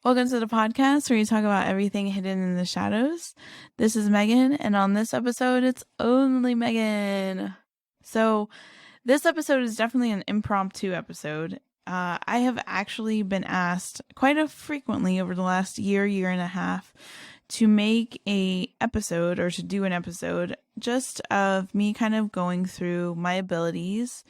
Welcome to the podcast where you talk about everything hidden in the shadows. This is Megan, and on this episode, it's only Megan. So, this episode is definitely an impromptu episode. I have actually been asked quite frequently over the last year and a half to make a episode or to do an episode just of me kind of going through my abilities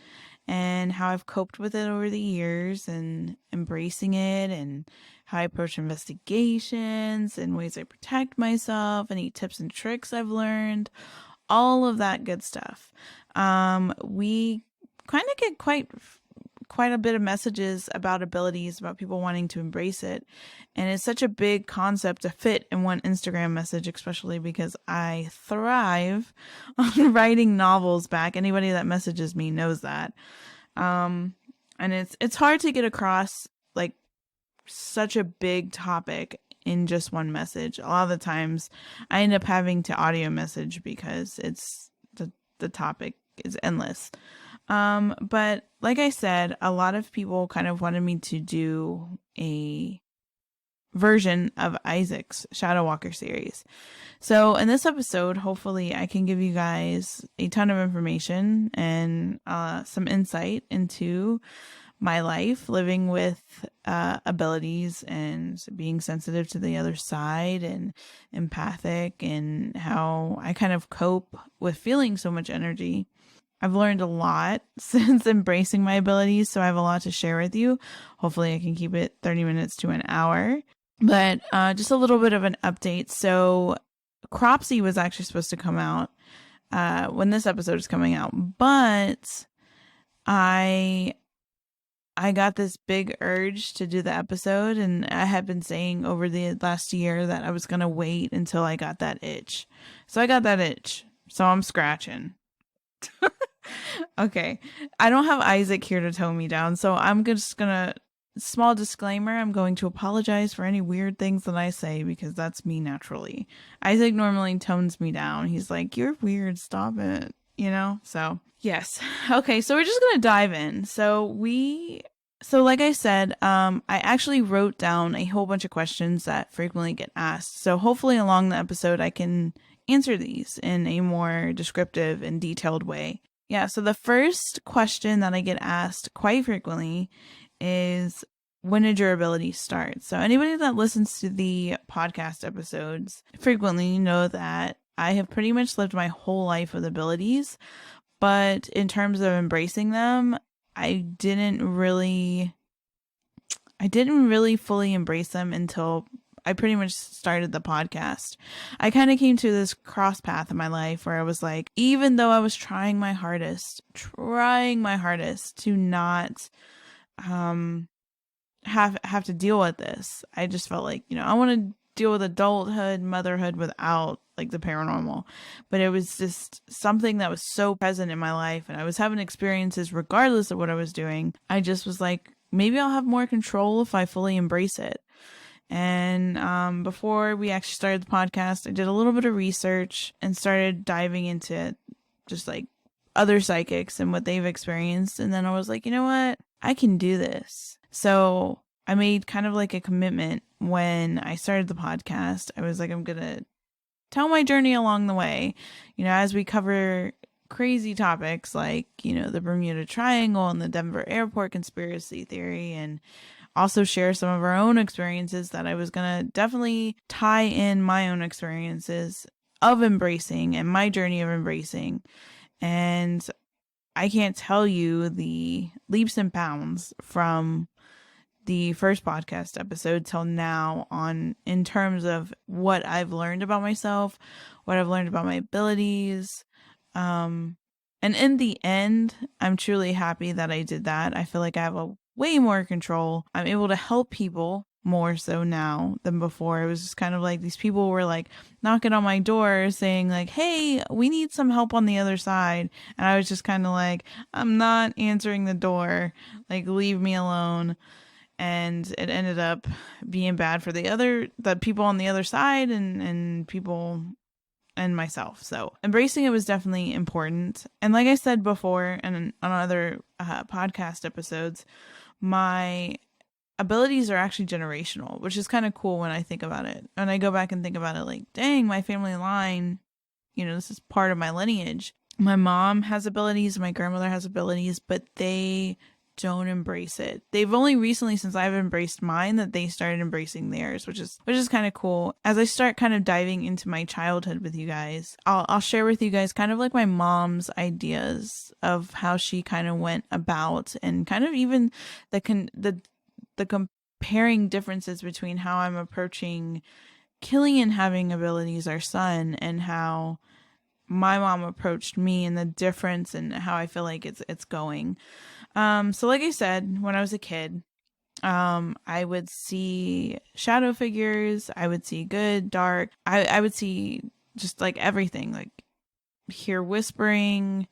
and how I've coped with it over the years and embracing it and how I approach investigations and ways I protect myself, any tips and tricks I've learned, all of that good stuff. We kind of get quite a bit of messages about abilities, about people wanting to embrace it. And it's such a big concept to fit in one Instagram message, especially because I thrive on writing novels back. Anybody that messages me knows that. And it's hard to get across like such a big topic in just one message. A lot of the times I end up having to audio message because it's the topic is endless. But like I said, a lot of people kind of wanted me to do a version of Isaac's Shadow Walker series. So in this episode, hopefully I can give you guys a ton of information and some insight into my life living with abilities and being sensitive to the other side and empathic, and how I kind of cope with feeling so much energy. I've learned a lot since embracing my abilities, so I have a lot to share with you. Hopefully I can keep it 30 minutes to an hour. But just a little bit of an update. So Cropsy was actually supposed to come out when this episode is coming out, but I got this big urge to do the episode, and I had been saying over the last year that I was going to wait until I got that itch. So I got that itch. So I'm scratching. Okay. I don't have Isaac here to tone me down, so I'm just going to, small disclaimer, I'm going to apologize for any weird things that I say because that's me naturally. Isaac normally tones me down. He's like, "You're weird, stop it." So yes. Okay, so we're just gonna dive in. So like I said, I actually wrote down a whole bunch of questions that frequently get asked. So hopefully along the episode I can answer these in a more descriptive and detailed way. Yeah, so the first question that I get asked quite frequently is, when did your ability start? So anybody that listens to the podcast episodes frequently know that I have pretty much lived my whole life with abilities, but in terms of embracing them, I didn't really fully embrace them until I pretty much started the podcast. I kind of came to this cross path in my life where I was like, even though I was trying my hardest to not have to deal with this, I just felt like, I want to deal with adulthood, motherhood without like the paranormal. But it was just something that was so present in my life, and I was having experiences regardless of what I was doing. I just was like, maybe I'll have more control if I fully embrace it. And before we actually started the podcast, I did a little bit of research and started diving into just like other psychics and what they've experienced. And then I was like, you know what? I can do this. So I made kind of like a commitment when I started the podcast. I was like, I'm going to tell my journey along the way, as we cover crazy topics like, the Bermuda Triangle and the Denver airport conspiracy theory, and also share some of our own experiences, that I was going to definitely tie in my own experiences of embracing and my journey of embracing. And I can't tell you the leaps and bounds from the first podcast episode till now in terms of what I've learned about myself, what I've learned about my abilities. And in the end, I'm truly happy that I did that. I feel like I have a way more control. I'm able to help people more so now than before. It was just kind of like these people were like knocking on my door saying like, "Hey, we need some help on the other side." And I was just kind of like, "I'm not answering the door. Like, leave me alone." And it ended up being bad for the people on the other side and people and myself. So embracing it was definitely important. And like I said before, and on other podcast episodes, my abilities are actually generational, which is kind of cool when I think about it. When I go back and think about it, like, dang, my family line, this is part of my lineage. My mom has abilities, my grandmother has abilities, but they don't embrace it. They've only recently, since I've embraced mine, that they started embracing theirs, which is kind of cool. As I start kind of diving into my childhood with you guys, I'll share with you guys kind of like my mom's ideas of how she kind of went about, and kind of even the comparing differences between how I'm approaching killing and having abilities, our son, and how my mom approached me, and the difference and how I feel like it's going. So like I said, when I was a kid, I would see shadow figures. I would see good, dark. I would see just like everything, like hear whispering.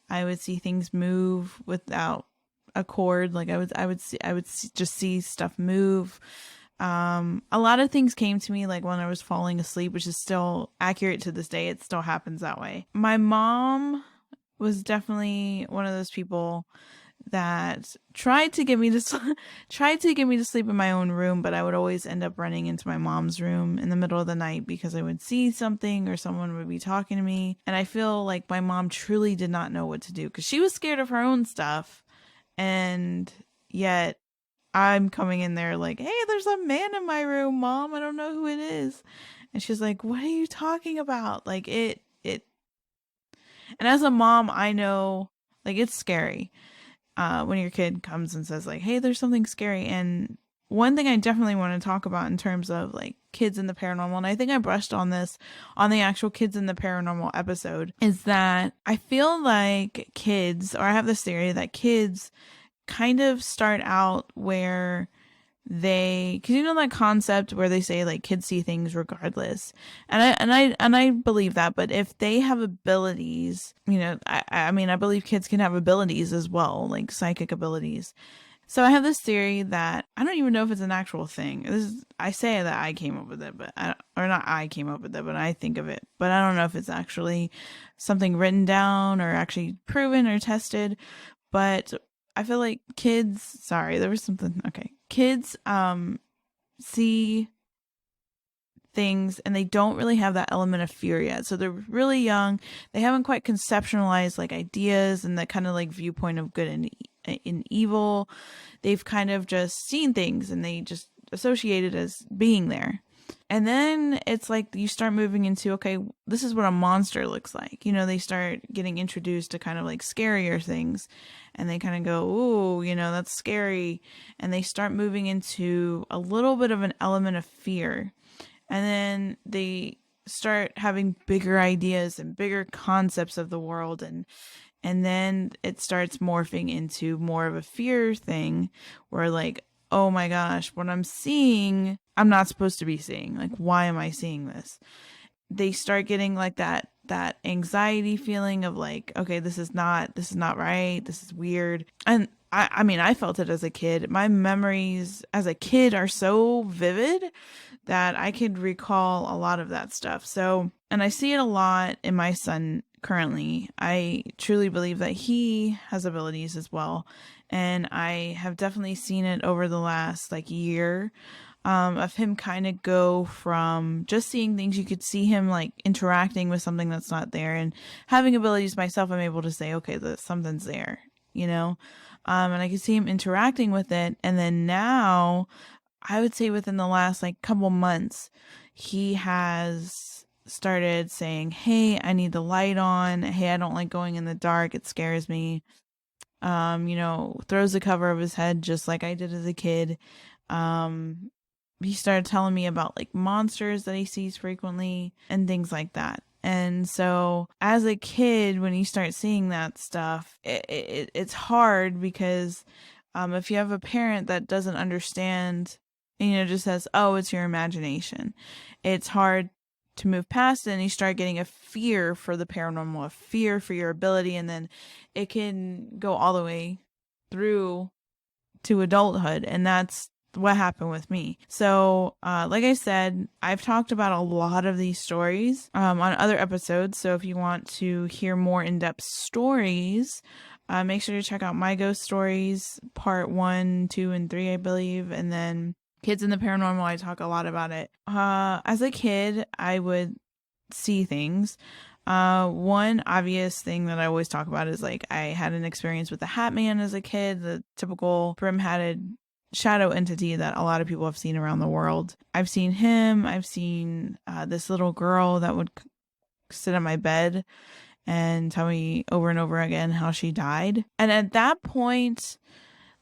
I would see things move without a cord. Like I would just see stuff move. A lot of things came to me like when I was falling asleep, which is still accurate to this day. It still happens that way. My mom was definitely one of those people that tried to get me to sleep in my own room, but I would always end up running into my mom's room in the middle of the night because I would see something or someone would be talking to me. And I feel like my mom truly did not know what to do because she was scared of her own stuff. And yet I'm coming in there like, hey, there's a man in my room, Mom. I don't know who it is. And she's like, what are you talking about? Like it. And as a mom, I know like it's scary. When your kid comes and says like, hey, there's something scary. And one thing I definitely want to talk about in terms of like kids in the paranormal, and I think I brushed on this on the actual kids in the paranormal episode, is that I feel like kids, or I have this theory that kids kind of start out where because that concept where they say like kids see things regardless, and I believe that. But if they have abilities, I mean I believe kids can have abilities as well, like psychic abilities. So I have this theory that I don't even know if it's an actual thing. I say that I came up with it, but I came up with it, but I think of it, but I don't know if it's actually something written down or actually proven or tested. But I feel like kids, kids see things and they don't really have that element of fear yet. So they're really young. They haven't quite conceptualized like ideas and that kind of like viewpoint of good and evil. They've kind of just seen things and they just associate it as being there. And then it's like you start moving into, okay, this is what a monster looks like. They start getting introduced to kind of like scarier things and they kind of go, ooh, that's scary. And they start moving into a little bit of an element of fear. And then they start having bigger ideas and bigger concepts of the world. And then it starts morphing into more of a fear thing where like, oh my gosh, what I'm seeing, I'm not supposed to be seeing. Like, why am I seeing this? They start getting like that anxiety feeling of like, okay, this is not right. This is weird. And I mean, I felt it as a kid. My memories as a kid are so vivid that I could recall a lot of that stuff. So, and I see it a lot in my son currently. I truly believe that he has abilities as well. And I have definitely seen it over the last like year of him kind of go from just seeing things. You could see him like interacting with something that's not there, and having abilities myself, I'm able to say, okay, something's there, and I could see him interacting with it. And then now I would say within the last like couple months, he has started saying, hey, I need the light on. Hey, I don't like going in the dark. It scares me. Throws the cover of his head just like I did as a kid. He started telling me about like monsters that he sees frequently and things like that. And so as a kid, when you start seeing that stuff, it's hard because if you have a parent that doesn't understand, just says, oh, it's your imagination, it's hard to move past it, and you start getting a fear for the paranormal, a fear for your ability, and then it can go all the way through to adulthood. And that's what happened with me. So like I said, I've talked about a lot of these stories on other episodes. So if you want to hear more in-depth stories, Make sure to check out My Ghost Stories, part 1, 2, and 3, I believe. And then Kids in the Paranormal, I talk a lot about it. As a kid, I would see things. One obvious thing that I always talk about is like I had an experience with the Hat Man as a kid, the typical brim-hatted shadow entity that a lot of people have seen around the world. I've seen him. I've seen this little girl that would sit on my bed and tell me over and over again how she died. And at that point,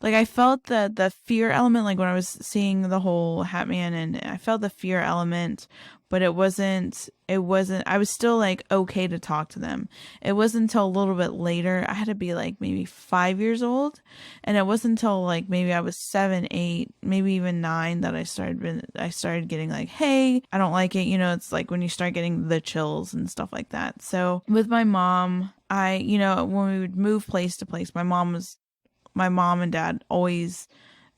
like I felt the fear element, like when I was seeing the whole Hat Man, and I felt the fear element, but it wasn't, I was still like okay to talk to them. It wasn't until a little bit later, I had to be like maybe 5 years old. And it wasn't until like maybe I was 7, 8, maybe even 9 that I started getting like, hey, I don't like it. You know, it's like when you start getting the chills and stuff like that. So with my mom, when we would move place to place, my mom and dad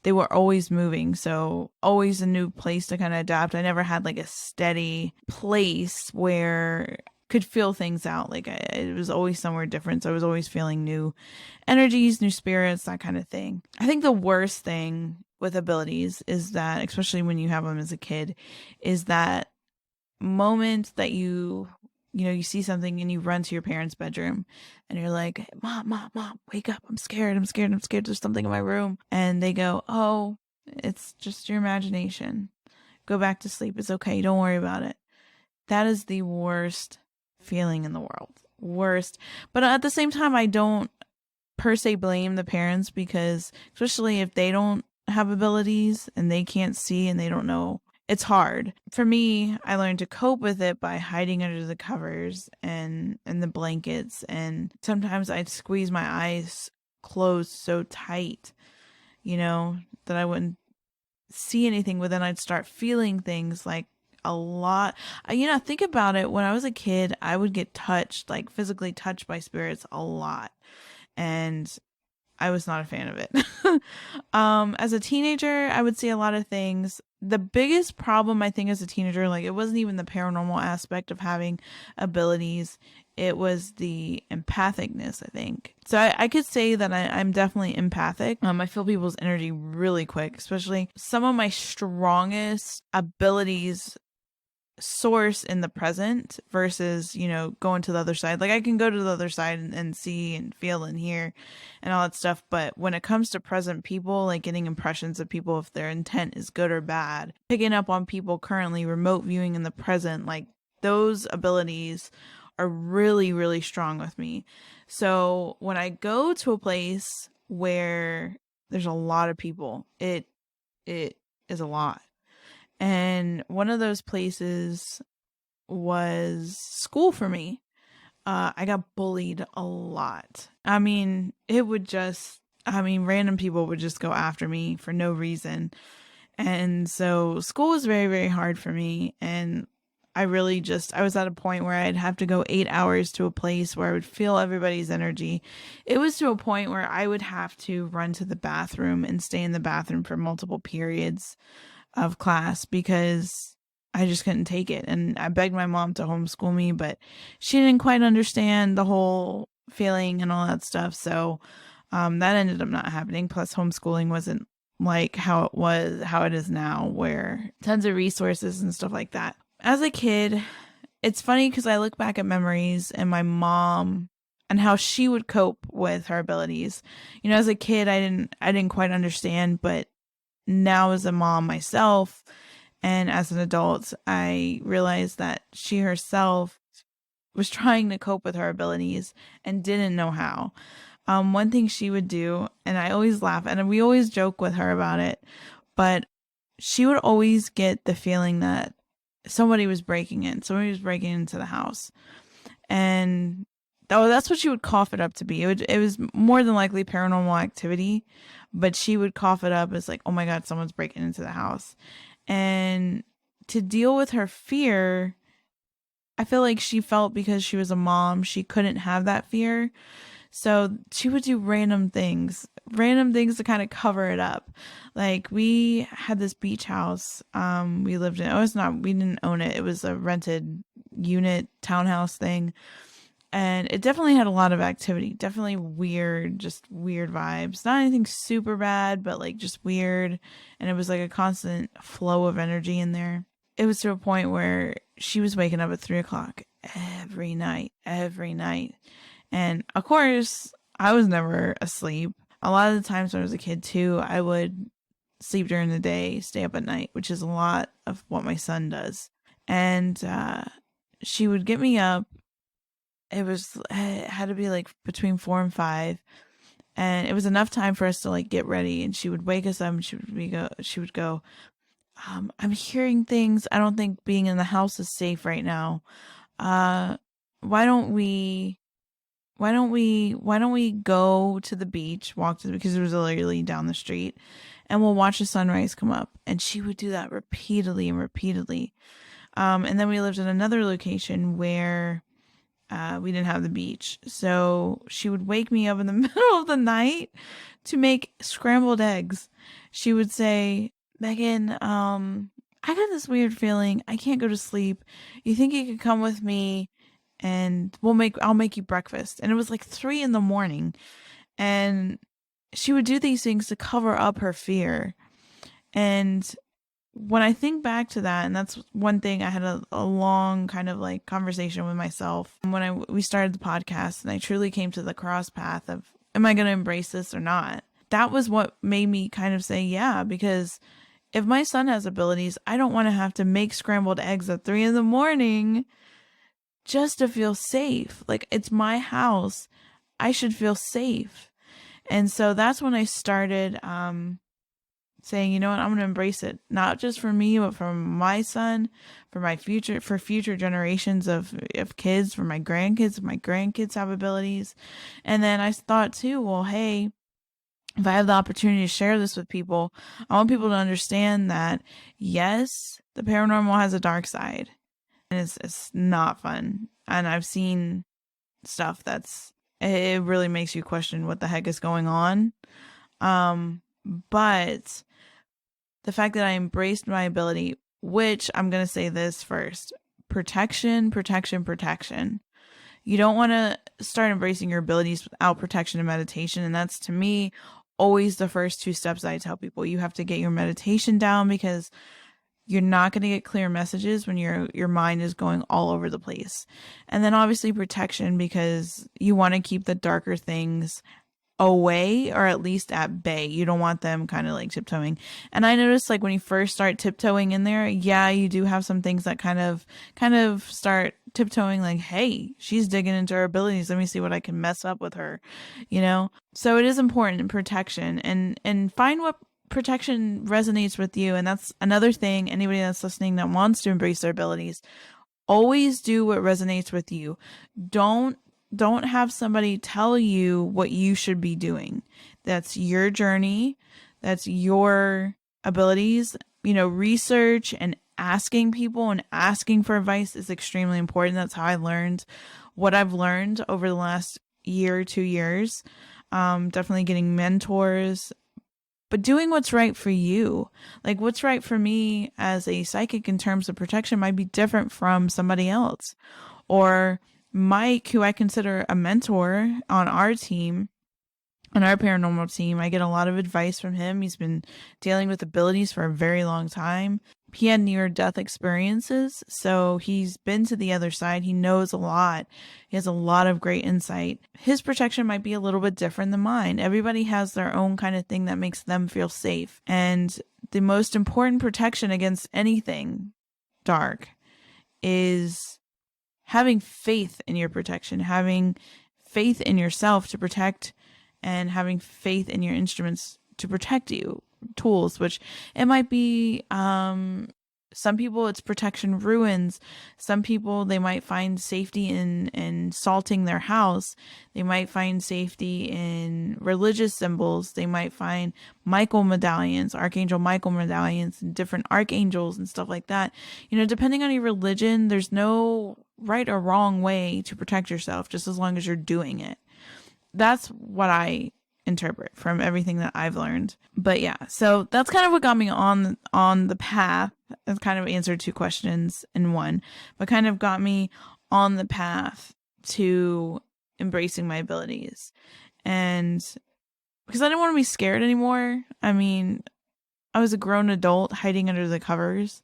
they were always moving. So always a new place to kind of adapt. I never had like a steady place where I could feel things out. Like it was always somewhere different. So I was always feeling new energies, new spirits, that kind of thing. I think the worst thing with abilities is that, especially when you have them as a kid, is that moment that you see something and you run to your parents' bedroom and you're like, mom, wake up. I'm scared. There's something in my room. And they go, oh, it's just your imagination. Go back to sleep. It's okay. Don't worry about it. That is the worst feeling in the world. Worst. But at the same time, I don't per se blame the parents, because especially if they don't have abilities and they can't see and they don't know, it's hard. For me, I learned to cope with it by hiding under the covers and the blankets. And sometimes I'd squeeze my eyes closed so tight, that I wouldn't see anything. But then I'd start feeling things like a lot. Think about it. When I was a kid, I would get touched, like physically touched by spirits a lot. And I was not a fan of it. As a teenager, I would see a lot of things. The biggest problem, I think, as a teenager, like it wasn't even the paranormal aspect of having abilities. It was the empathicness, I think. So I could say that I'm definitely empathic. I feel people's energy really quick, especially some of my strongest abilities source in the present versus going to the other side. Like I can go to the other side and see and feel and hear and all that stuff, but when it comes to present people, like getting impressions of people, if their intent is good or bad, picking up on people currently, remote viewing in the present, like those abilities are really, really strong with me. So when I go to a place where there's a lot of people, it is a lot. And one of those places was school for me. I got bullied a lot. I mean, random people would just go after me for no reason. And so school was very, very hard for me. And I was at a point where I'd have to go 8 hours to a place where I would feel everybody's energy. It was to a point where I would have to run to the bathroom and stay in the bathroom for multiple periods of class because I just couldn't take it. And I begged my mom to homeschool me, but she didn't quite understand the whole feeling and all that stuff. So that ended up not happening. Plus homeschooling wasn't like how it is now, where tons of resources and stuff like that. As a kid, it's funny because I look back at memories and my mom and how she would cope with her abilities. As a kid, I didn't quite understand, but now as a mom myself and as an adult, I realized that she herself was trying to cope with her abilities and didn't know how. One thing she would do, and I always laugh, and we always joke with her about it, but she would always get the feeling that somebody was breaking into the house. And that's what she would cough it up to be. It was more than likely paranormal activity, but she would cough it up as like, oh my God, someone's breaking into the house. And to deal with her fear, I feel like she felt because she was a mom, she couldn't have that fear. So she would do random things to kind of cover it up. Like we had this beach house we lived in. We didn't own it. It was a rented unit townhouse thing. And it definitely had a lot of activity, definitely weird, just weird vibes. Not anything super bad, but like just weird. And it was like a constant flow of energy in there. It was to a point where she was waking up at 3 o'clock every night, every night. And of course, I was never asleep. A lot of the times when I was a kid too, I would sleep during the day, stay up at night, which is a lot of what my son does. And she would get me up. It had to be like between 4 and 5, and it was enough time for us to like get ready. And she would wake us up, and she would go, I'm hearing things. I don't think being in the house is safe right now. Uh, why don't we go to the beach, walk to the, because it was literally down the street, and we'll watch the sunrise come up. And she would do that repeatedly and repeatedly. And then we lived in another location where we didn't have the beach. So she would wake me up in the middle of the night to make scrambled eggs. She would say, Megan, I got this weird feeling. I can't go to sleep. You think you could come with me and I'll make you breakfast. And it was like 3 a.m. And she would do these things to cover up her fear. And when I think back to that, and that's one thing, I had a long kind of like conversation with myself when we started the podcast, and I truly came to the cross path of, am I going to embrace this or not? That was what made me kind of say, yeah, because if my son has abilities, I don't want to have to make scrambled eggs at 3 a.m. just to feel safe. Like, it's my house. I should feel safe. And so that's when I started saying, you know what, I'm going to embrace it. Not just for me, but for my son, for future generations of kids, for my grandkids, if my grandkids have abilities. And then I thought too, well, hey, if I have the opportunity to share this with people, I want people to understand that, yes, the paranormal has a dark side, and it's not fun. And I've seen stuff it really makes you question what the heck is going on. But the fact that I embraced my ability, which I'm going to say this first, protection. You don't want to start embracing your abilities without protection and meditation. And that's, to me, always the first 2 steps I tell people. You have to get your meditation down, because you're not going to get clear messages when your mind is going all over the place. And then obviously protection, because you want to keep the darker things away, or at least at bay. You don't want them kind of like tiptoeing. And I noticed, like, when you first start tiptoeing in there, yeah, you do have some things that kind of start tiptoeing, like, hey, she's digging into her abilities. Let me see what I can mess up with her, you know? So it is important in protection, and find what protection resonates with you. And that's another thing, anybody that's listening that wants to embrace their abilities, always do what resonates with you. Don't have somebody tell you what you should be doing. That's your journey. That's your abilities. Research and asking people and asking for advice is extremely important. That's how I learned what I've learned over the last year, 2 years. Definitely getting mentors, but doing what's right for you. Like, what's right for me as a psychic in terms of protection might be different from somebody else. Or Mike, who I consider a mentor on our team, on our paranormal team, I get a lot of advice from him. He's been dealing with abilities for a very long time. He had near-death experiences, so he's been to the other side. He knows a lot. He has a lot of great insight. His protection might be a little bit different than mine. Everybody has their own kind of thing that makes them feel safe. And the most important protection against anything dark is having faith in your protection, having faith in yourself to protect, and having faith in your instruments to protect you. Tools, which it might be, some people it's protection runes. Some people, they might find safety in salting their house. They might find safety in religious symbols. They might find Michael medallions, Archangel Michael medallions, and different archangels and stuff like that. Depending on your religion, there's no right or wrong way to protect yourself, just as long as you're doing it. That's what I interpret from everything that I've learned. But yeah, so that's kind of what got me on the path. It's kind of answered 2 questions in one, but kind of got me on the path to embracing my abilities. And because I didn't want to be scared anymore. I mean, I was a grown adult hiding under the covers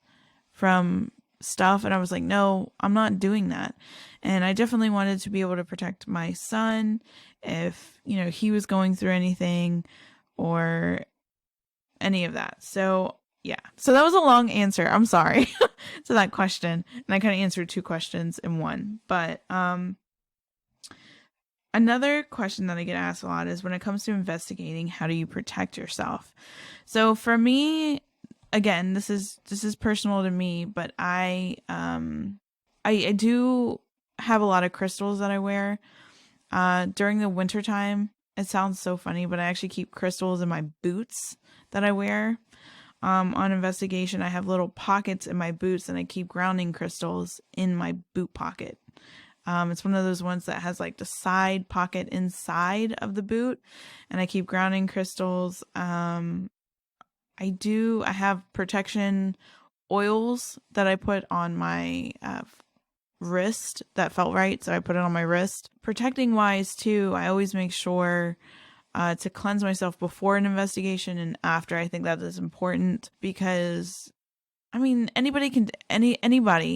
from stuff, and I was like, no, I'm not doing that. And I definitely wanted to be able to protect my son if, he was going through anything or any of that. So yeah. So that was a long answer. I'm sorry to that question. And I kind of answered 2 questions in one. But another question that I get asked a lot is when it comes to investigating, how do you protect yourself? So for me, again, this is personal to me, but I do have a lot of crystals that I wear. During the winter time, it sounds so funny, but I actually keep crystals in my boots that I wear. On investigation, I have little pockets in my boots, and I keep grounding crystals in my boot pocket. It's one of those ones that has like the side pocket inside of the boot, and I keep grounding crystals. I have protection oils that I put on my wrist that felt right, so I put it on my wrist. Protecting wise too, I always make sure to cleanse myself before an investigation and after. I think that is important because I mean, anybody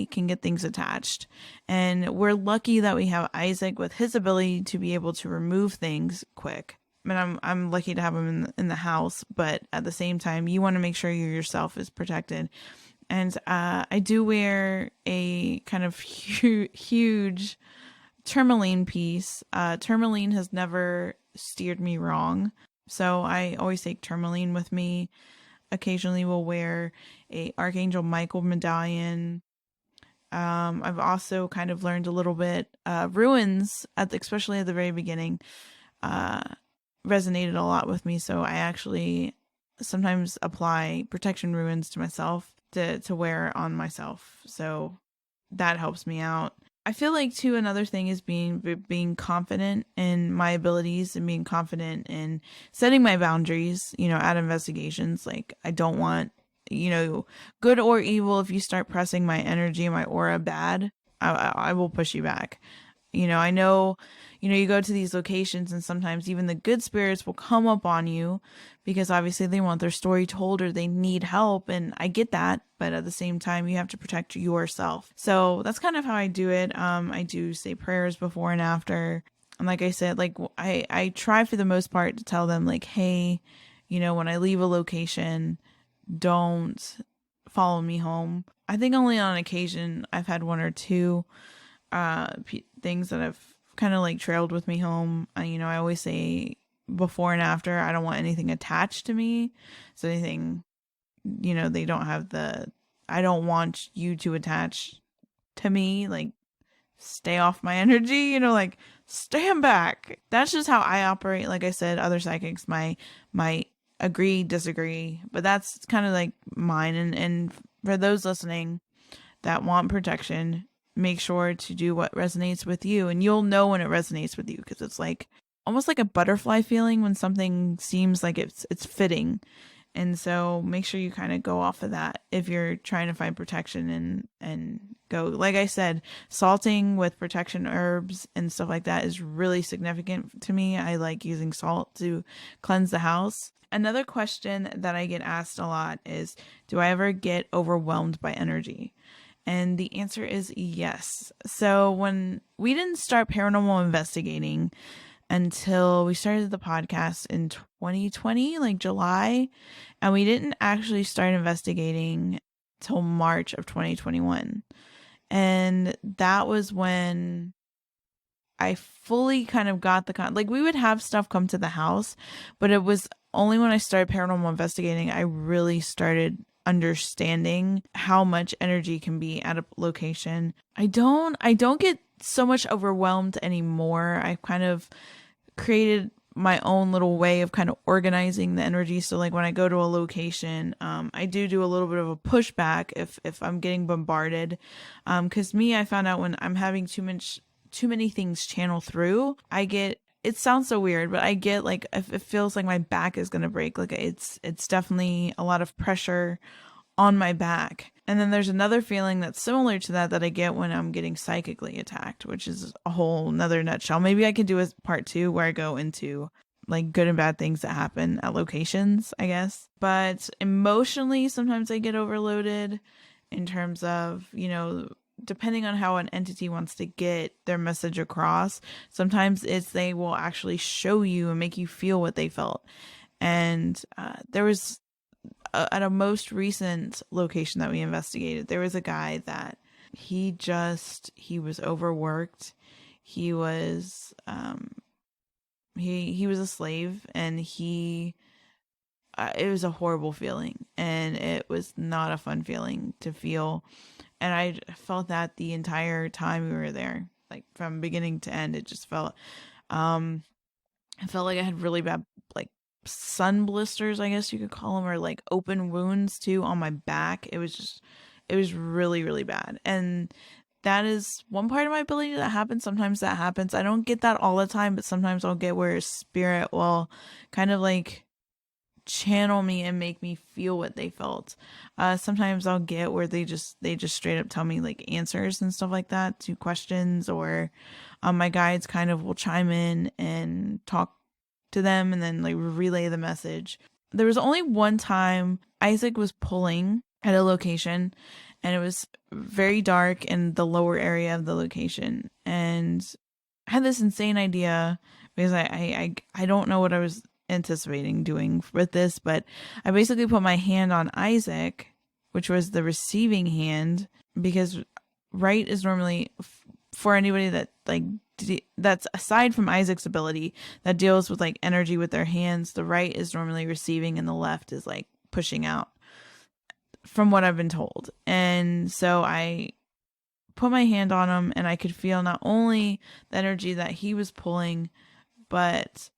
can get things attached, and we're lucky that we have Isaac with his ability to be able to remove things quick. I mean, I'm lucky to have him in the house, but at the same time, you want to make sure yourself is protected. And I do wear a kind of huge tourmaline piece. Tourmaline has never steered me wrong, so I always take tourmaline with me. Occasionally will wear a Archangel Michael medallion. I've also kind of learned a little bit runes especially at the very beginning resonated a lot with me, so I actually sometimes apply protection runes to myself to wear on myself, so that helps me out. I feel like too, another thing is being confident in my abilities and being confident in setting my boundaries, at investigations. Like, I don't want, good or evil, if you start pressing my energy and my aura bad, I will push you back. I know, you go to these locations and sometimes even the good spirits will come up on you because obviously they want their story told or they need help. And I get that. But at the same time, you have to protect yourself. So that's kind of how I do it. I do say prayers before and after. And like I said, like I try for the most part to tell them like, hey, when I leave a location, don't follow me home. I think only on occasion I've had 1 or 2 things that have kind of like trailed with me home. I always say before and after, I don't want anything attached to me. So anything, they don't have I don't want you to attach to me, like stay off my energy, like stand back. That's just how I operate. Like I said, other psychics might agree, disagree, but that's kind of like mine. And for those listening that want protection, make sure to do what resonates with you, and you'll know when it resonates with you because it's like almost like a butterfly feeling when something seems like it's fitting. And so make sure you kind of go off of that if you're trying to find protection and go. Like I said, salting with protection herbs and stuff like that is really significant to me. I like using salt to cleanse the house. Another question that I get asked a lot is, do I ever get overwhelmed by energy? And the answer is yes. So when we didn't start paranormal investigating until we started the podcast in 2020, like July, and we didn't actually start investigating till March of 2021. And that was when I fully kind of got like we would have stuff come to the house, but it was only when I started paranormal investigating, I really started understanding how much energy can be at a location. I don't get so much overwhelmed anymore. I've kind of created my own little way of kind of organizing the energy. So like when I go to a location, I do a little bit of a pushback if I'm getting bombarded. Cause I found out when I'm having too many things channel through, it sounds so weird, but I get like, it feels like my back is going to break. Like it's definitely a lot of pressure on my back. And then there's another feeling that's similar to that I get when I'm getting psychically attacked, which is a whole nother nutshell. Maybe I could do a part 2 where I go into like good and bad things that happen at locations, I guess. But emotionally, sometimes I get overloaded in terms of, depending on how an entity wants to get their message across. Sometimes they will actually show you and make you feel what they felt. And there was at a most recent location that we investigated, there was a guy that he was overworked. He was he was a slave, and it was a horrible feeling, and it was not a fun feeling to feel. And I felt that the entire time we were there, like from beginning to end. It just felt I felt like I had really bad, like, sun blisters, I guess you could call them, or like open wounds too on my back. It was really, really bad. And that is one part of my ability that happens. Sometimes that happens. I don't get that all the time, but sometimes I'll get where a spirit will kind of like channel me and make me feel what they felt. Sometimes I'll get where they just straight up tell me like answers and stuff like that to questions, or my guides kind of will chime in and talk to them and then like relay the message. There was only one time Isaac was pulling at a location, and it was very dark in the lower area of the location, and I had this insane idea because I don't know what I was anticipating doing with this, but I basically put my hand on Isaac, which was the receiving hand, because right is normally for anybody that like that's aside from Isaac's ability that deals with like energy with their hands, the right is normally receiving and the left is like pushing out, from what I've been told. And so I put my hand on him, and I could feel not only the energy that he was pulling, but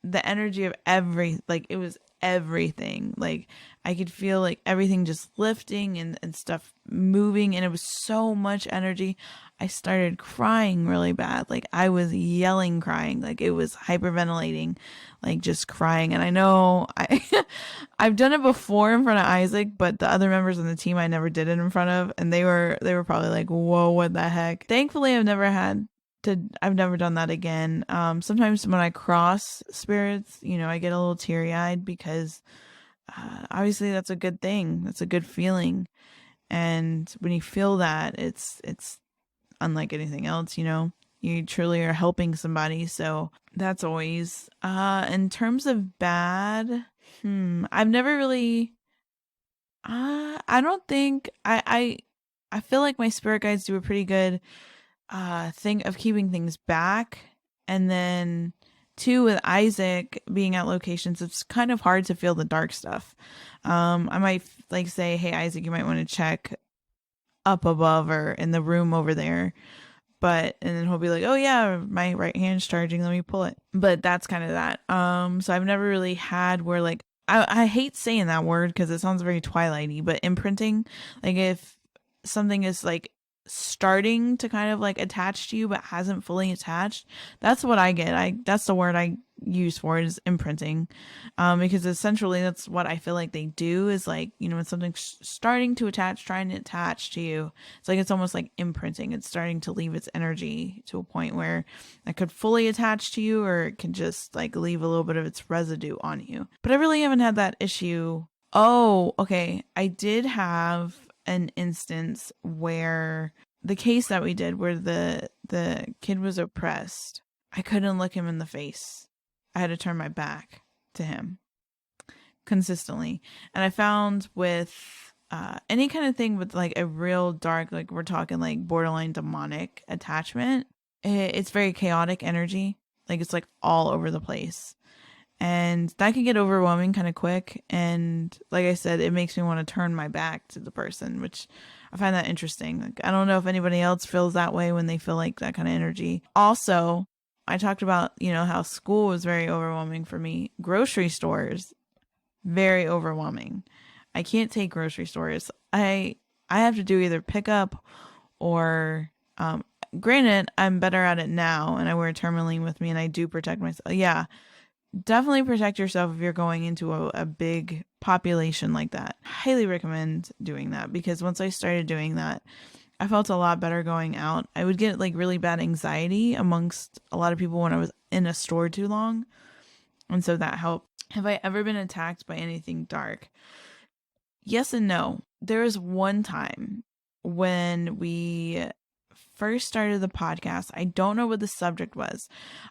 the energy of it was everything. Like I could feel like everything just lifting and stuff moving, and it was so much energy. I started crying really bad. Like I was yelling, crying, like it was hyperventilating, like just crying. And I know I've done it before in front of Isaac, but the other members of the team I never did it in front of, and they were probably like, whoa, what the heck. Thankfully I've never done that again. Sometimes when I cross spirits, I get a little teary-eyed because obviously that's a good thing. That's a good feeling. And when you feel that, it's unlike anything else, you truly are helping somebody. So that's always, in terms of bad, I've never really, I don't think, I feel like my spirit guides do a pretty good thing of keeping things back. And then two, with Isaac being at locations, it's kind of hard to feel the dark stuff. I might like say, hey Isaac, you might want to check up above or in the room over there, and then he'll be like, oh yeah, my right hand's charging, let me pull it. But that's kind of that. So I've never really had where like I hate saying that word because it sounds very Twilighty, but imprinting, like if something is like starting to kind of like attach to you but hasn't fully attached, that's what I get. That's the word I use for it, is imprinting, because essentially that's what I feel like they do, is like, when something's starting to attach, trying to attach to you, it's almost like imprinting. It's starting to leave its energy to a point where it could fully attach to you, or it can just like leave a little bit of its residue on you. But I really haven't had that issue. Oh, okay, I did have an instance where the case that we did where the kid was oppressed, I couldn't look him in the face. I had to turn my back to him consistently. And I found with any kind of thing with like a real dark, like we're talking like borderline demonic attachment, it's very chaotic energy. Like it's like all over the place. And that can get overwhelming kind of quick. And like I said, it makes me want to turn my back to the person, which I find that interesting. Like, I don't know if anybody else feels that way when they feel like that kind of energy. Also, I talked about, how school was very overwhelming for me. Grocery stores, very overwhelming. I can't take grocery stores. I have to do either pickup or, granted, I'm better at it now and I wear tourmaline with me and I do protect myself. Yeah. Definitely protect yourself if you're going into a big population like that. Highly recommend doing that, because once I started doing that, I felt a lot better going out. I would get like really bad anxiety amongst a lot of people when I was in a store too long. And so that helped. Have I ever been attacked by anything dark? Yes and no. There was one time when we first started the podcast. I don't know what the subject was.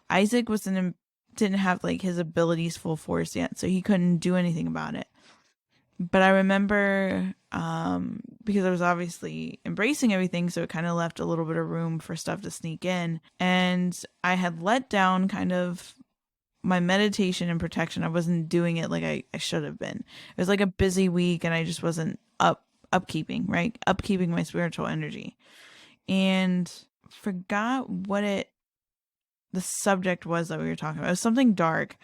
Isaac didn't have like his abilities full force yet, so he couldn't do anything about it. But I remember, because I was obviously embracing everything, so it kind of left a little bit of room for stuff to sneak in. And I had let down kind of my meditation and protection. I wasn't doing it like I should have been. It was like a busy week, and I just wasn't upkeeping my spiritual energy. And forgot what the subject was that we were talking about. It was something dark,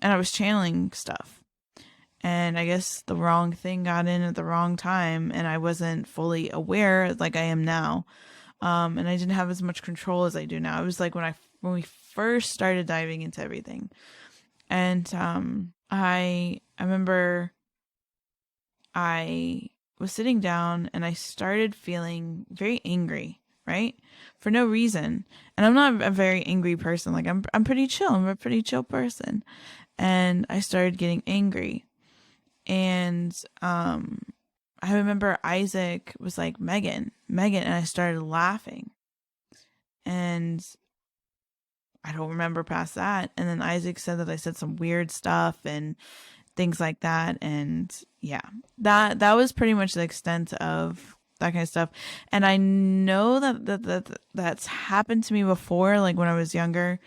and I was channeling stuff. And I guess the wrong thing got in at the wrong time, and I wasn't fully aware like I am now. And I didn't have as much control as I do now. It was like when we first started diving into everything. And I remember I was sitting down and I started feeling very angry, right? For no reason. And I'm not a very angry person. Like I'm pretty chill. I'm a pretty chill person. And I started getting angry. And I remember Isaac was like, Megan, and I started laughing. And I don't remember past that. And then Isaac said that I said some weird stuff and things like that. And yeah, that was pretty much the extent of that kind of stuff. And I know that's happened to me before, like when I was younger.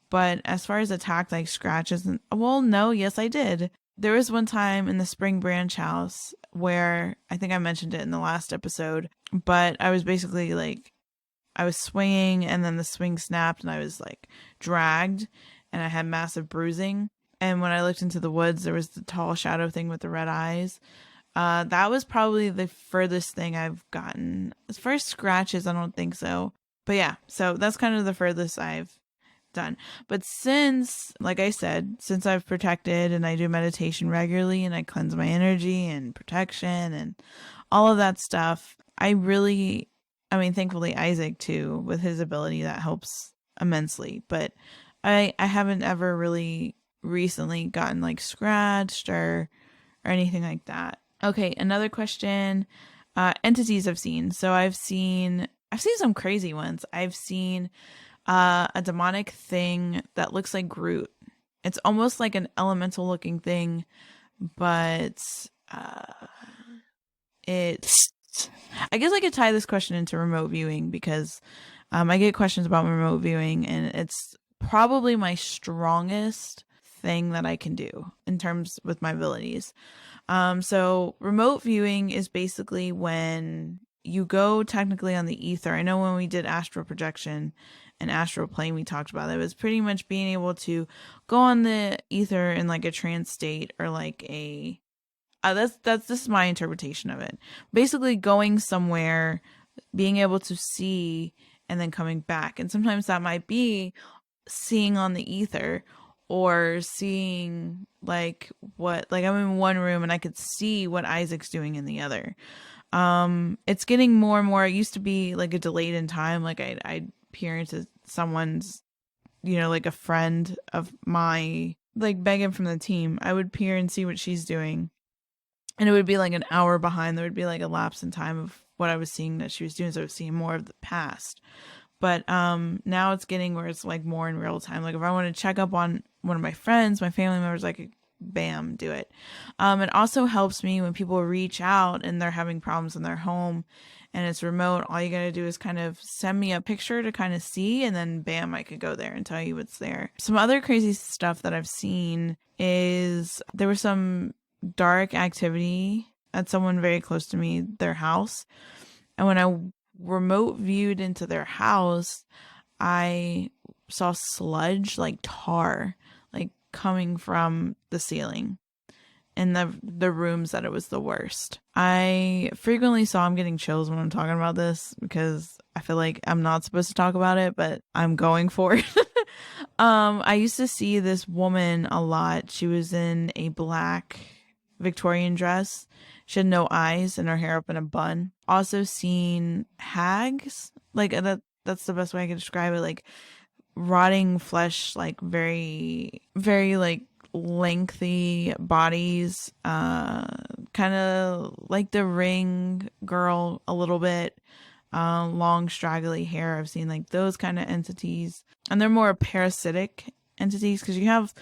But as far as attacked, like scratches, yes, I did. There was one time in the Spring Branch house where I think I mentioned it in the last episode, but I was basically like, I was swinging and then the swing snapped and I was like dragged and I had massive bruising. And when I looked into the woods, there was the tall shadow thing with the red eyes. That was probably the furthest thing I've gotten. As far as scratches, I don't think so. But yeah, so that's kind of the furthest I've done. But since, like I said, since I've protected and I do meditation regularly and I cleanse my energy and protection and all of that stuff, thankfully Isaac too, with his ability, that helps immensely. But I haven't ever really recently gotten like scratched or anything like that. Okay, another question. Entities I've seen. So I've seen some crazy ones. I've seen a demonic thing that looks like Groot. It's almost like an elemental looking thing, but it's, I guess I could tie this question into remote viewing, because I get questions about remote viewing, and it's probably my strongest thing that I can do in terms with my abilities. So remote viewing is basically when you go technically on the ether. I know when we did astral projection and astral plane, we talked about it. It was pretty much being able to go on the ether in like a trance state, or like a this is my interpretation of it. Basically going somewhere, being able to see, and then coming back. And sometimes that might be seeing on the ether, or seeing like I'm in one room and I could see what Isaac's doing in the other. It's getting more and more. It used to be like a delayed in time. Like I'd peer into someone's, like a friend of my, like Megan from the team. I would peer and see what she's doing, and it would be like an hour behind. There would be like a lapse in time of what I was seeing that she was doing. So I was seeing more of the past. But now it's getting where it's like more in real time. Like if I want to check up on one of my friends, my family members, like bam, do it. It also helps me when people reach out and they're having problems in their home and it's remote. All you got to do is kind of send me a picture to kind of see, and then bam, I could go there and tell you what's there. Some other crazy stuff that I've seen is there was some dark activity at someone very close to me, their house. And when I remote viewed into their house, I saw sludge, like tar, like coming from the ceiling in the rooms that it was the worst. I frequently saw, I'm getting chills when I'm talking about this, because I feel like I'm not supposed to talk about it, but I'm going for it. I used to see this woman a lot. She was in a black Victorian dress. She had no eyes and her hair up in a bun. Also seen hags. Like that's the best way I can describe it. Like rotting flesh, like very, very like lengthy bodies. Kind of like the Ring girl a little bit. Long straggly hair. I've seen like those kind of entities, and they're more parasitic entities because you have,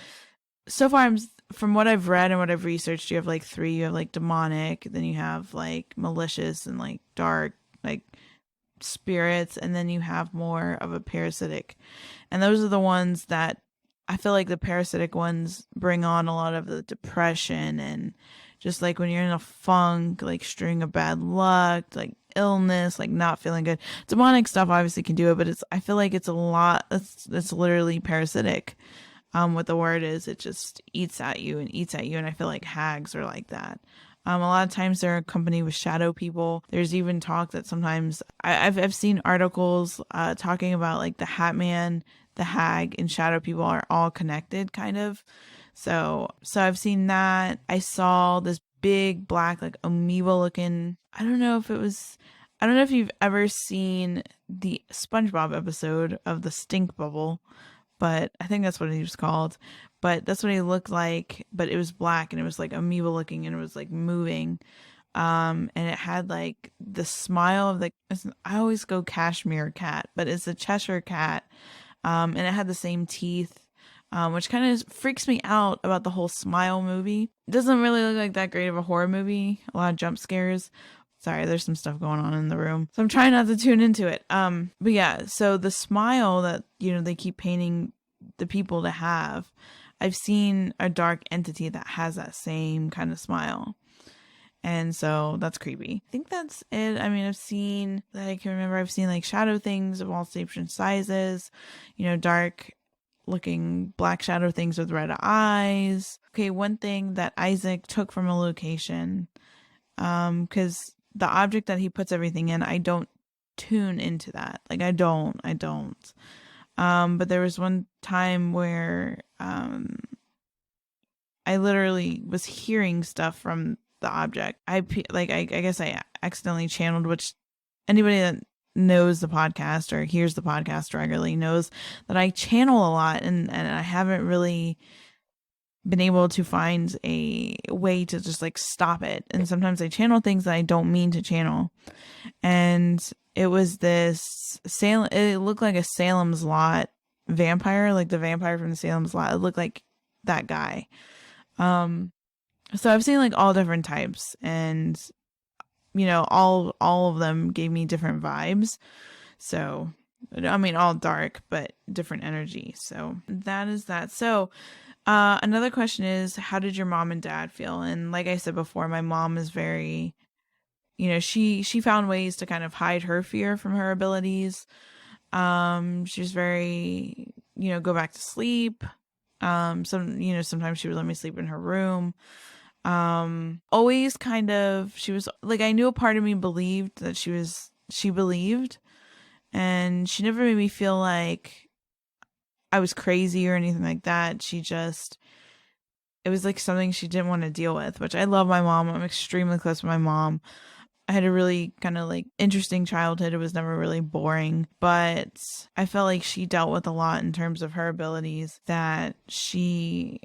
so far from what I've read and what I've researched, you have like three. You have like demonic, then you have like malicious and like dark, like spirits, and then you have more of a parasitic. And those are the ones that I feel like the parasitic ones bring on a lot of the depression and just like when you're in a funk, like string of bad luck, like illness, like not feeling good. Demonic stuff obviously can do it, but I feel like it's a lot. It's literally parasitic. What the word is, it just eats at you and eats at you. And I feel like hags are like that. A lot of times they're accompanied with shadow people. There's even talk that sometimes I've seen articles talking about like the Hat Man, the hag, and shadow people are all connected, kind of. So I've seen that. I saw this big black like amoeba looking. I don't know if you've ever seen the SpongeBob episode of the stink bubble, but I think that's what he was called. But that's what he looked like, but it was black and it was like amoeba looking and it was like moving. And it had like the smile of I always go cashmere cat, but it's a Cheshire cat. And it had the same teeth, which kind of freaks me out about the whole Smile movie. It doesn't really look like that great of a horror movie. A lot of jump scares. Sorry, there's some stuff going on in the room, so I'm trying not to tune into it. But yeah, so the smile that, they keep painting the people to have, I've seen a dark entity that has that same kind of smile. And so that's creepy. I think that's it. I mean, I've seen like shadow things of all shapes and sizes, dark looking black shadow things with red eyes. Okay, one thing that Isaac took from a location, because the object that he puts everything in, I don't tune into that. Like I don't. But there was one time where I literally was hearing stuff from the object. I guess I accidentally channeled, which anybody that knows the podcast or hears the podcast regularly knows that I channel a lot, and I haven't really been able to find a way to just like stop it. And sometimes I channel things that I don't mean to channel. And it was this Salem, it looked like a Salem's Lot vampire, like the vampire from the Salem's Lot. It looked like that guy. So I've seen like all different types, and all of them gave me different vibes. So I mean, all dark but different energy. So that is that. So another question is, how did your mom and dad feel? And like I said before, my mom is very, she found ways to kind of hide her fear from her abilities. She's very, go back to sleep. Sometimes she would let me sleep in her room. Always kind of, she was like, I knew a part of me believed that she believed, and she never made me feel like I was crazy or anything like that. It was like something she didn't want to deal with, which I love my mom. I'm extremely close with my mom. I had a really kind of like interesting childhood. It was never really boring, but I felt like she dealt with a lot in terms of her abilities that she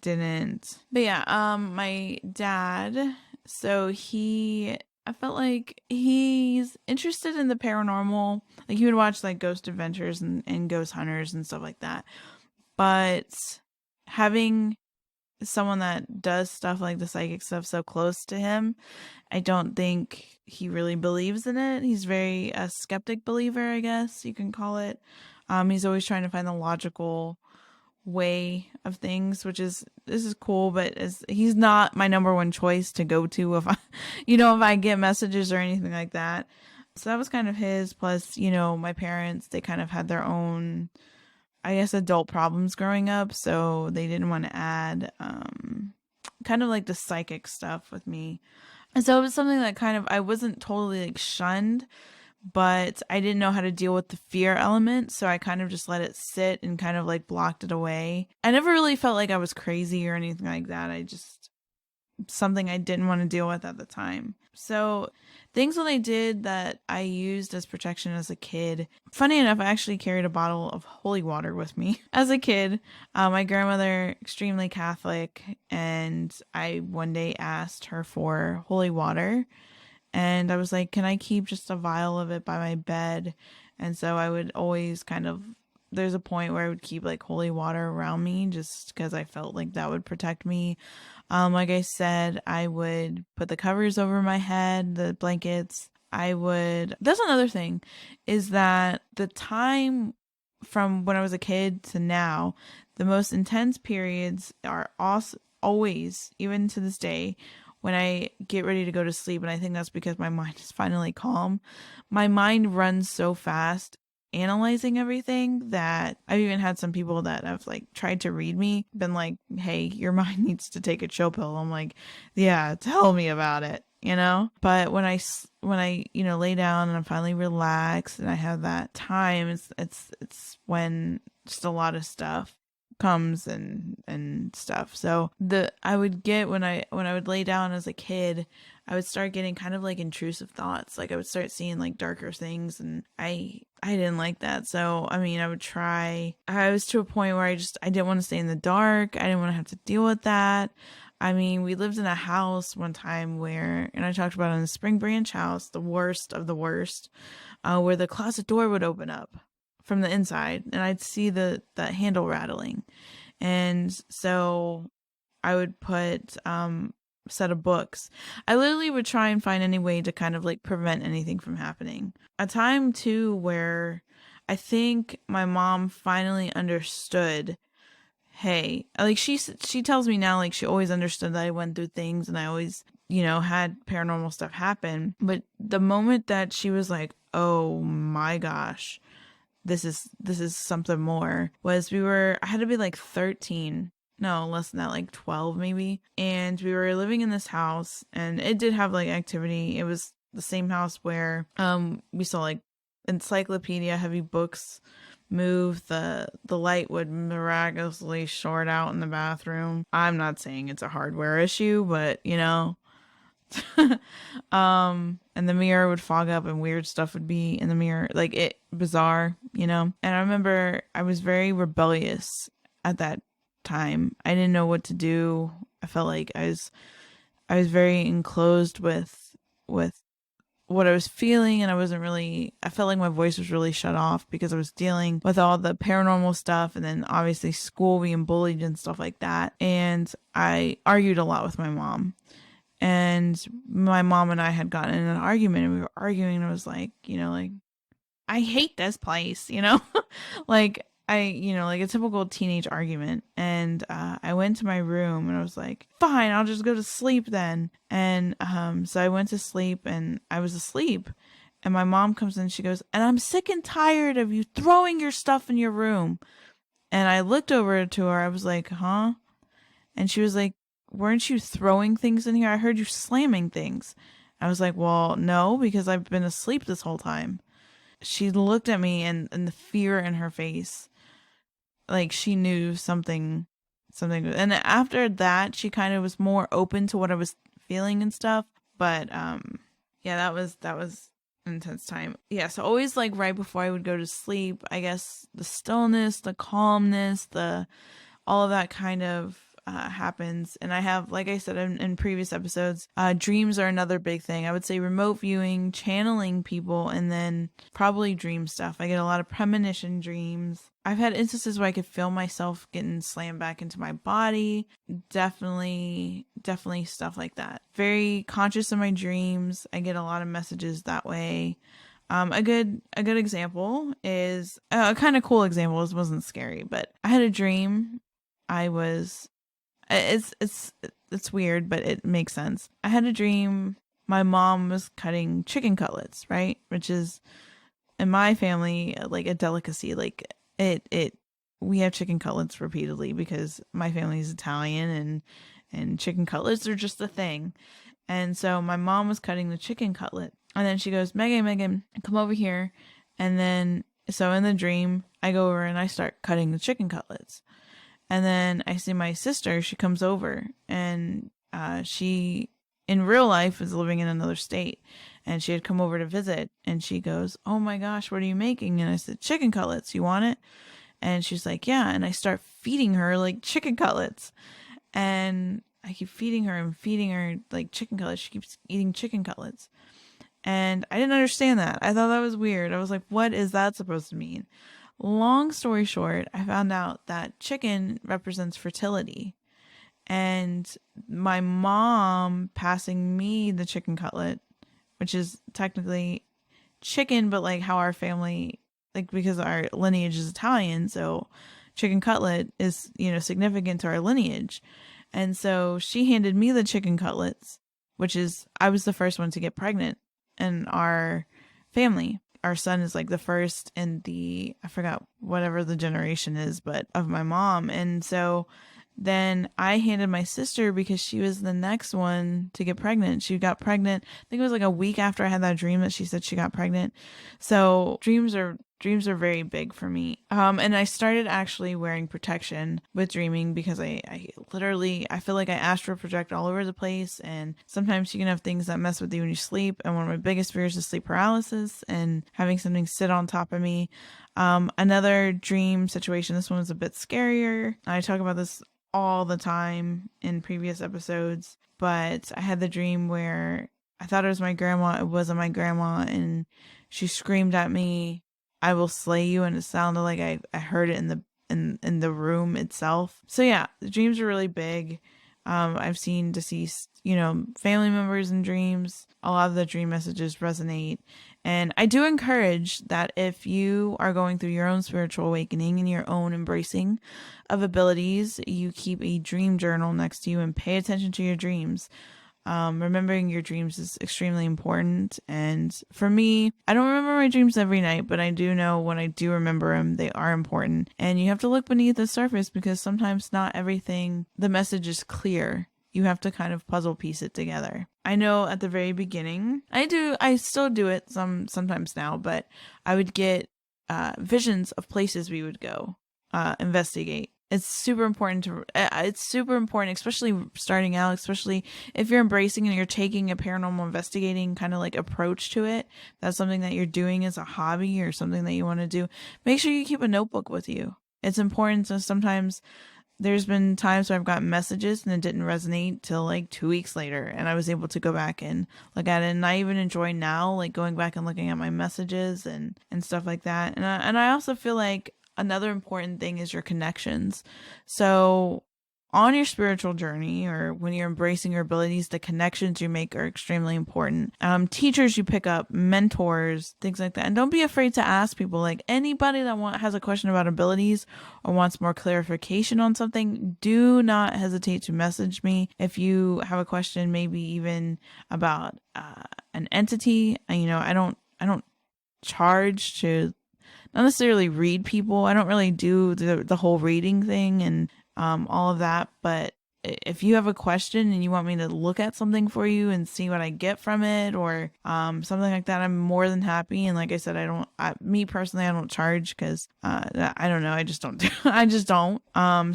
didn't. But yeah, my dad, so I felt like he's interested in the paranormal. Like he would watch like Ghost Adventures and Ghost Hunters and stuff like that. But having someone that does stuff like the psychic stuff so close to him, I don't think he really believes in it. He's very a skeptic believer, I guess you can call it. He's always trying to find the logical way of things, this is cool, but he's not my number one choice to go to if I if I get messages or anything like that. So that was kind of his. Plus, my parents, they kind of had their own, I guess, adult problems growing up, so they didn't want to add kind of like the psychic stuff with me. And so it was something that kind of, I wasn't totally like shunned, but I didn't know how to deal with the fear element, so I kind of just let it sit and kind of like blocked it away. I never really felt like I was crazy or anything like that. I just something I didn't want to deal with at the time. So things that I did that I used as protection as a kid. Funny enough, I actually carried a bottle of holy water with me as a kid. My grandmother, extremely Catholic, and I one day asked her for holy water. And I was like, can I keep just a vial of it by my bed? And so I would always there's a point where I would keep like holy water around me just because I felt like that would protect me. Like I said, I would put the covers over my head, the blankets. That's another thing, is that the time from when I was a kid to now, the most intense periods are also always, even to this day, when I get ready to go to sleep. And I think that's because my mind is finally calm. My mind runs so fast analyzing everything that I've even had some people that have like tried to read me, been like, hey, your mind needs to take a chill pill. I'm like, yeah, tell me about it, you know? But when I lay down and I'm finally relaxed and I have that time, it's when just a lot of stuff comes and stuff. So I would get when I would lay down as a kid, I would start getting kind of like intrusive thoughts. Like I would start seeing like darker things, and I didn't like that. So I mean, I was to a point where I didn't want to stay in the dark. I didn't want to have to deal with that. I mean, we lived in a house one time and I talked about it in the Spring Branch house, the worst of the worst, where the closet door would open up from the inside and I'd see the handle rattling. And so I would put a set of books. I literally would try and find any way to kind of like prevent anything from happening. A time too where I think my mom finally understood, hey, like she tells me now, like she always understood that I went through things and I always, had paranormal stuff happen. But the moment that she was like, oh my gosh, this is something more, was I had to be like 13. No, less than that, like 12 maybe. And we were living in this house and it did have like activity. It was the same house where we saw like encyclopedia heavy books move. The light would miraculously short out in the bathroom. I'm not saying it's a hardware issue, but and the mirror would fog up and weird stuff would be in the mirror, like it bizarre. And I remember I was very rebellious at that time. I didn't know what to do. I felt like I was very enclosed with what I was feeling, and I felt like my voice was really shut off because I was dealing with all the paranormal stuff and then obviously school, being bullied and stuff like that. And I argued a lot with my mom. And my mom and I had gotten in an argument, and we were arguing, and I was like, like, I hate this place, like like a typical teenage argument. And I went to my room and I was like, fine, I'll just go to sleep then. And so I went to sleep and I was asleep. And my mom comes in, she goes, and I'm sick and tired of you throwing your stuff in your room. And I looked over to her, I was like, huh? And she was like, weren't you throwing things in here? I heard you slamming things. I was like, well, no, because I've been asleep this whole time. She looked at me and the fear in her face, like she knew something. And after that, she kind of was more open to what I was feeling and stuff. But yeah, that was an intense time. Yeah, so always like right before I would go to sleep, I guess the stillness, the calmness, all of that kind of happens. And I have, like I said in previous episodes, dreams are another big thing. I would say remote viewing, channeling people, and then probably dream stuff. I get a lot of premonition dreams. I've had instances where I could feel myself getting slammed back into my body. Definitely stuff like that. Very conscious of my dreams. I get a lot of messages that way. A good example is a kind of cool example. It wasn't scary, but I had a dream. It's weird, but it makes sense. I had a dream my mom was cutting chicken cutlets, right? Which is in my family like a delicacy. Like we have chicken cutlets repeatedly because my family is Italian and chicken cutlets are just a thing. And so my mom was cutting the chicken cutlet, and then she goes, Megan, come over here. And then so in the dream, I go over and I start cutting the chicken cutlets. And then I see my sister, she comes over and she in real life was living in another state, and she had come over to visit, and she goes, "Oh my gosh, what are you making?" And I said, "Chicken cutlets. You want it?" And she's like, "Yeah." And I start feeding her like chicken cutlets, and I keep feeding her and feeding her like chicken cutlets. She keeps eating chicken cutlets. And I didn't understand that. I thought that was weird. I was like, what is that supposed to mean? Long story short, I found out that chicken represents fertility. And my mom passing me the chicken cutlet, which is technically chicken, but like how our family, like because our lineage is Italian, so chicken cutlet is, significant to our lineage. And so she handed me the chicken cutlets, which is, I was the first one to get pregnant in our family. Our son is like the first in the, I forgot whatever the generation is, but of my mom. And so then I handed my sister because she was the next one to get pregnant. She got pregnant. I think it was like a week after I had that dream that she said she got pregnant. So dreams are very big for me. And I started actually wearing protection with dreaming because I literally, I feel like I astral project all over the place. And sometimes you can have things that mess with you when you sleep. And one of my biggest fears is sleep paralysis and having something sit on top of me. Another dream situation, this one was a bit scarier. I talk about this all the time in previous episodes, but I had the dream where I thought it was my grandma. It wasn't my grandma. And she screamed at me, "I will slay you," and it sounded like I heard it in the room itself. So yeah, the dreams are really big. I've seen deceased, family members in dreams. A lot of the dream messages resonate. And I do encourage that if you are going through your own spiritual awakening and your own embracing of abilities, you keep a dream journal next to you and pay attention to your dreams. Remembering your dreams is extremely important. And for me, I don't remember my dreams every night, but I do know when I do remember them, they are important. And you have to look beneath the surface because sometimes not everything, the message is clear. You have to kind of puzzle piece it together. I know at the very beginning, I still do it sometimes now, but I would get visions of places we would go investigate. It's super important especially starting out, especially if you're embracing and you're taking a paranormal investigating kind of like approach to it. That's something that you're doing as a hobby or something that you want to do. Make sure you keep a notebook with you. It's important. So sometimes there's been times where I've gotten messages and it didn't resonate till like 2 weeks later, and I was able to go back and look at it. And I even enjoy now, like going back and looking at my messages and stuff like that. And I also feel like another important thing is your connections. So on your spiritual journey, or when you're embracing your abilities, the connections you make are extremely important. Teachers you pick up, mentors, things like that. And don't be afraid to ask people. Like anybody that has a question about abilities or wants more clarification on something, do not hesitate to message me. If you have a question, maybe even about an entity, I don't charge to not necessarily read people. I don't really do the whole reading thing and all of that. But if you have a question and you want me to look at something for you and see what I get from it or something like that, I'm more than happy. And like I said, me personally, I don't charge because I don't know. I just don't do. I just don't.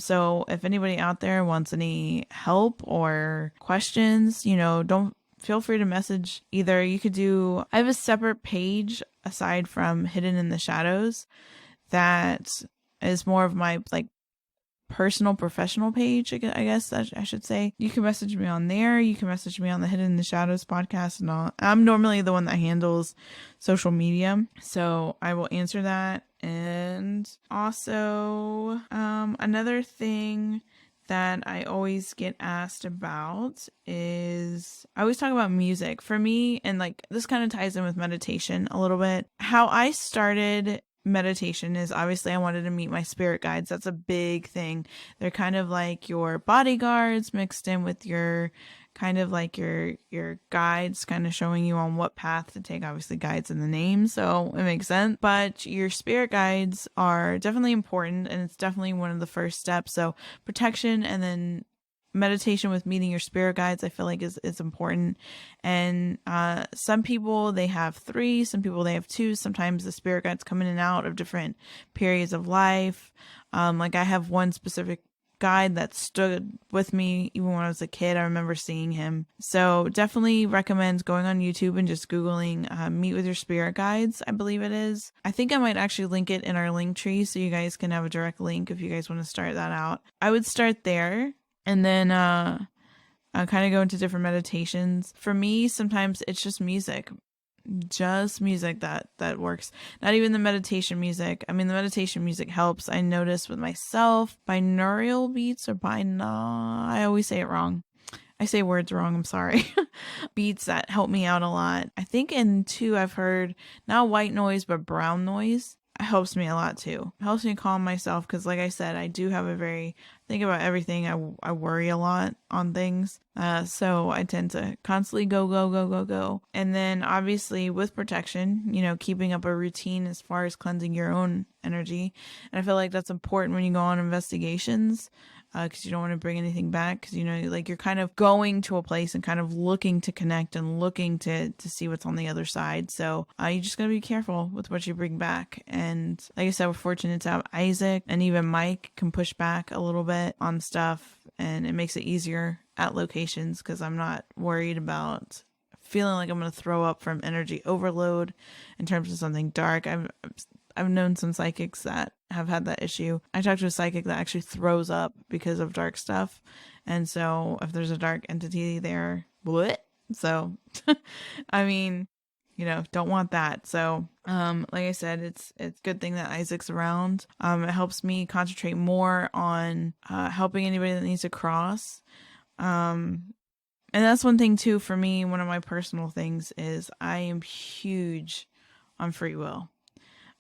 So if anybody out there wants any help or questions, don't feel free to message. Either you could I have a separate page aside from Hidden in the Shadows that is more of my like personal professional page, I guess I should say. You can message me on there. You can message me on the Hidden in the Shadows podcast and all. I'm normally the one that handles social media, so I will answer that. And also another thing that I always get asked about is I always talk about music. For me, and like this kind of ties in with meditation a little bit. How I started meditation is obviously I wanted to meet my spirit guides. That's a big thing. They're kind of like your bodyguards mixed in with your kind of like your guides, kind of showing you on what path to take. Obviously guides in the name, so it makes sense. But your spirit guides are definitely important, and it's definitely one of the first steps. So protection and then meditation with meeting your spirit guides, I feel like is important. And some people, they have 3, some people they have 2. Sometimes the spirit guides come in and out of different periods of life. Like I have one specific guide that stood with me even when I was a kid. I remember seeing him. So definitely recommend going on YouTube and just Googling Meet with Your Spirit Guides, I believe it is. I think I might actually link it in our link tree so you guys can have a direct link if you guys want to start that out. I would start there and then kind of go into different meditations. For me, sometimes it's just music. Just music that works. Not even the meditation music. I mean, the meditation music helps. I notice with myself, binaural beats or I always say it wrong. I say words wrong, I'm sorry. Beats that help me out a lot. I think in 2 I've heard not white noise but brown noise. It helps me a lot too. It helps me calm myself because like I said, I do have think about everything. I worry a lot on things. So I tend to constantly go. And then obviously with protection, keeping up a routine as far as cleansing your own energy. And I feel like that's important when you go on investigations. Because you don't want to bring anything back because, you're kind of going to a place and kind of looking to connect and looking to see what's on the other side. So you just got to be careful with what you bring back. And like I said, we're fortunate to have Isaac and even Mike can push back a little bit on stuff, and it makes it easier at locations because I'm not worried about feeling like I'm going to throw up from energy overload in terms of something dark. I've known some psychics that have had that issue. I talked to a psychic that actually throws up because of dark stuff. And so if there's a dark entity there, what? So, I mean, don't want that. So, like I said, it's a good thing that Isaac's around. It helps me concentrate more on helping anybody that needs to cross. And that's one thing too, for me, one of my personal things is I am huge on free will.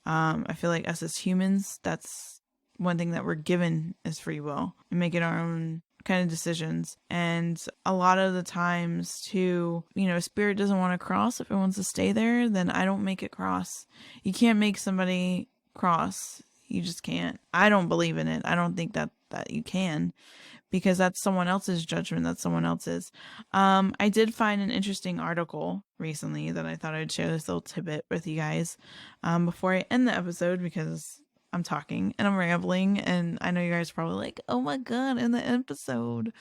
I feel like us as humans, that's one thing that we're given is free will and making our own kind of decisions. And a lot of the times too, spirit doesn't want to cross. If it wants to stay there, then I don't make it cross. You can't make somebody cross. You just can't. I don't believe in it. I don't think that you can, because that's someone else's judgment. That's someone else's. I did find an interesting article recently that I thought I'd share this little tidbit with you guys before I end the episode, because I'm talking and I'm rambling and I know you guys are probably like, oh my God, in the episode.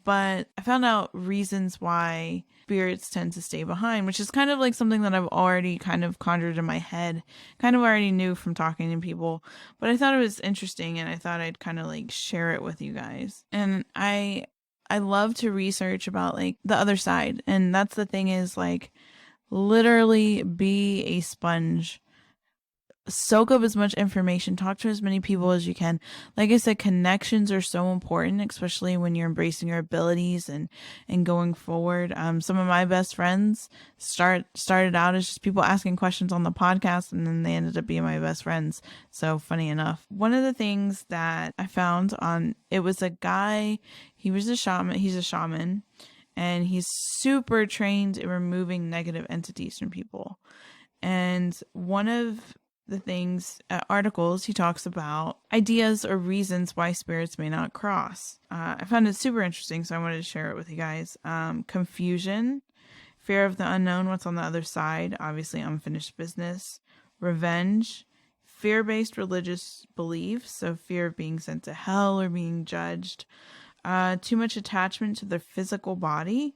But I found out reasons why spirits tend to stay behind, which is kind of like something that I've already kind of conjured in my head, kind of already knew from talking to people, but I thought it was interesting and I thought I'd kind of like share it with you guys. And I love to research about like the other side. And that's the thing is like literally be a sponge. Soak up as much information, talk to as many people as you can. Like I said, connections are so important, especially when you're embracing your abilities and going forward. Some of my best friends started out as just people asking questions on the podcast, and then they ended up being my best friends. So funny enough, one of the things that I found it was a guy, he's a shaman, and he's super trained in removing negative entities from people. And one of the things, articles, he talks about ideas or reasons why spirits may not cross. I found it super interesting, so I wanted to share it with you guys. Confusion, fear of the unknown, what's on the other side, obviously unfinished business, revenge, fear-based religious beliefs, so fear of being sent to hell or being judged, too much attachment to their physical body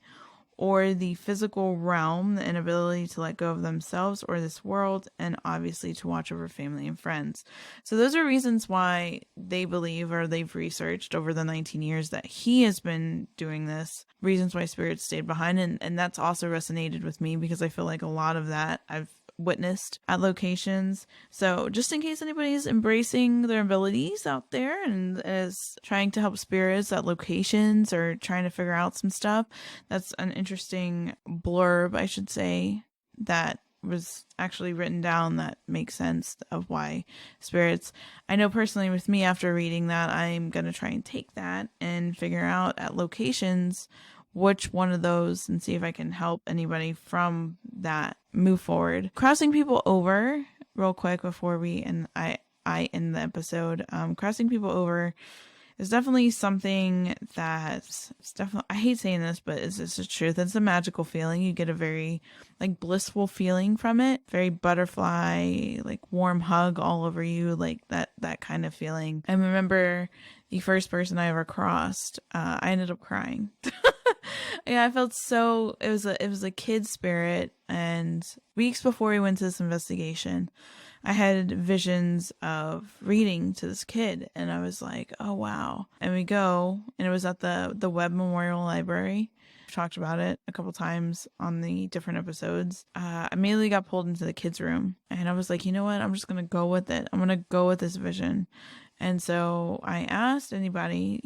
or the physical realm, the inability to let go of themselves or this world, and obviously to watch over family and friends. So those are reasons why they believe, or they've researched over the 19 years that he has been doing this, reasons why spirits stayed behind. And that's also resonated with me because I feel like a lot of that I've witnessed at locations. So just in case anybody's embracing their abilities out there and is trying to help spirits at locations or trying to figure out some stuff, that's an interesting blurb, I should say, that was actually written down that makes sense of why spirits. I know personally with me, after reading that, I'm going to try and take that and figure out at locations which one of those and see if I can help anybody from that move forward. Crossing people over, real quick before we I end the episode. Crossing people over is definitely something that's definitely, I hate saying this, but it's the truth. It's a magical feeling. You get a very like blissful feeling from it. Very butterfly, like warm hug all over you, like that kind of feeling. I remember the first person I ever crossed, I ended up crying. Yeah, I felt so, it was a kid spirit. And weeks before we went to this investigation, I had visions of reading to this kid, and I was like, oh wow. And we go, and it was at the Webb Memorial Library. I've talked about it a couple times on the different episodes. I immediately got pulled into the kids' room, and I was like, you know what? I'm just gonna go with it. I'm gonna go with this vision. And so I asked anybody,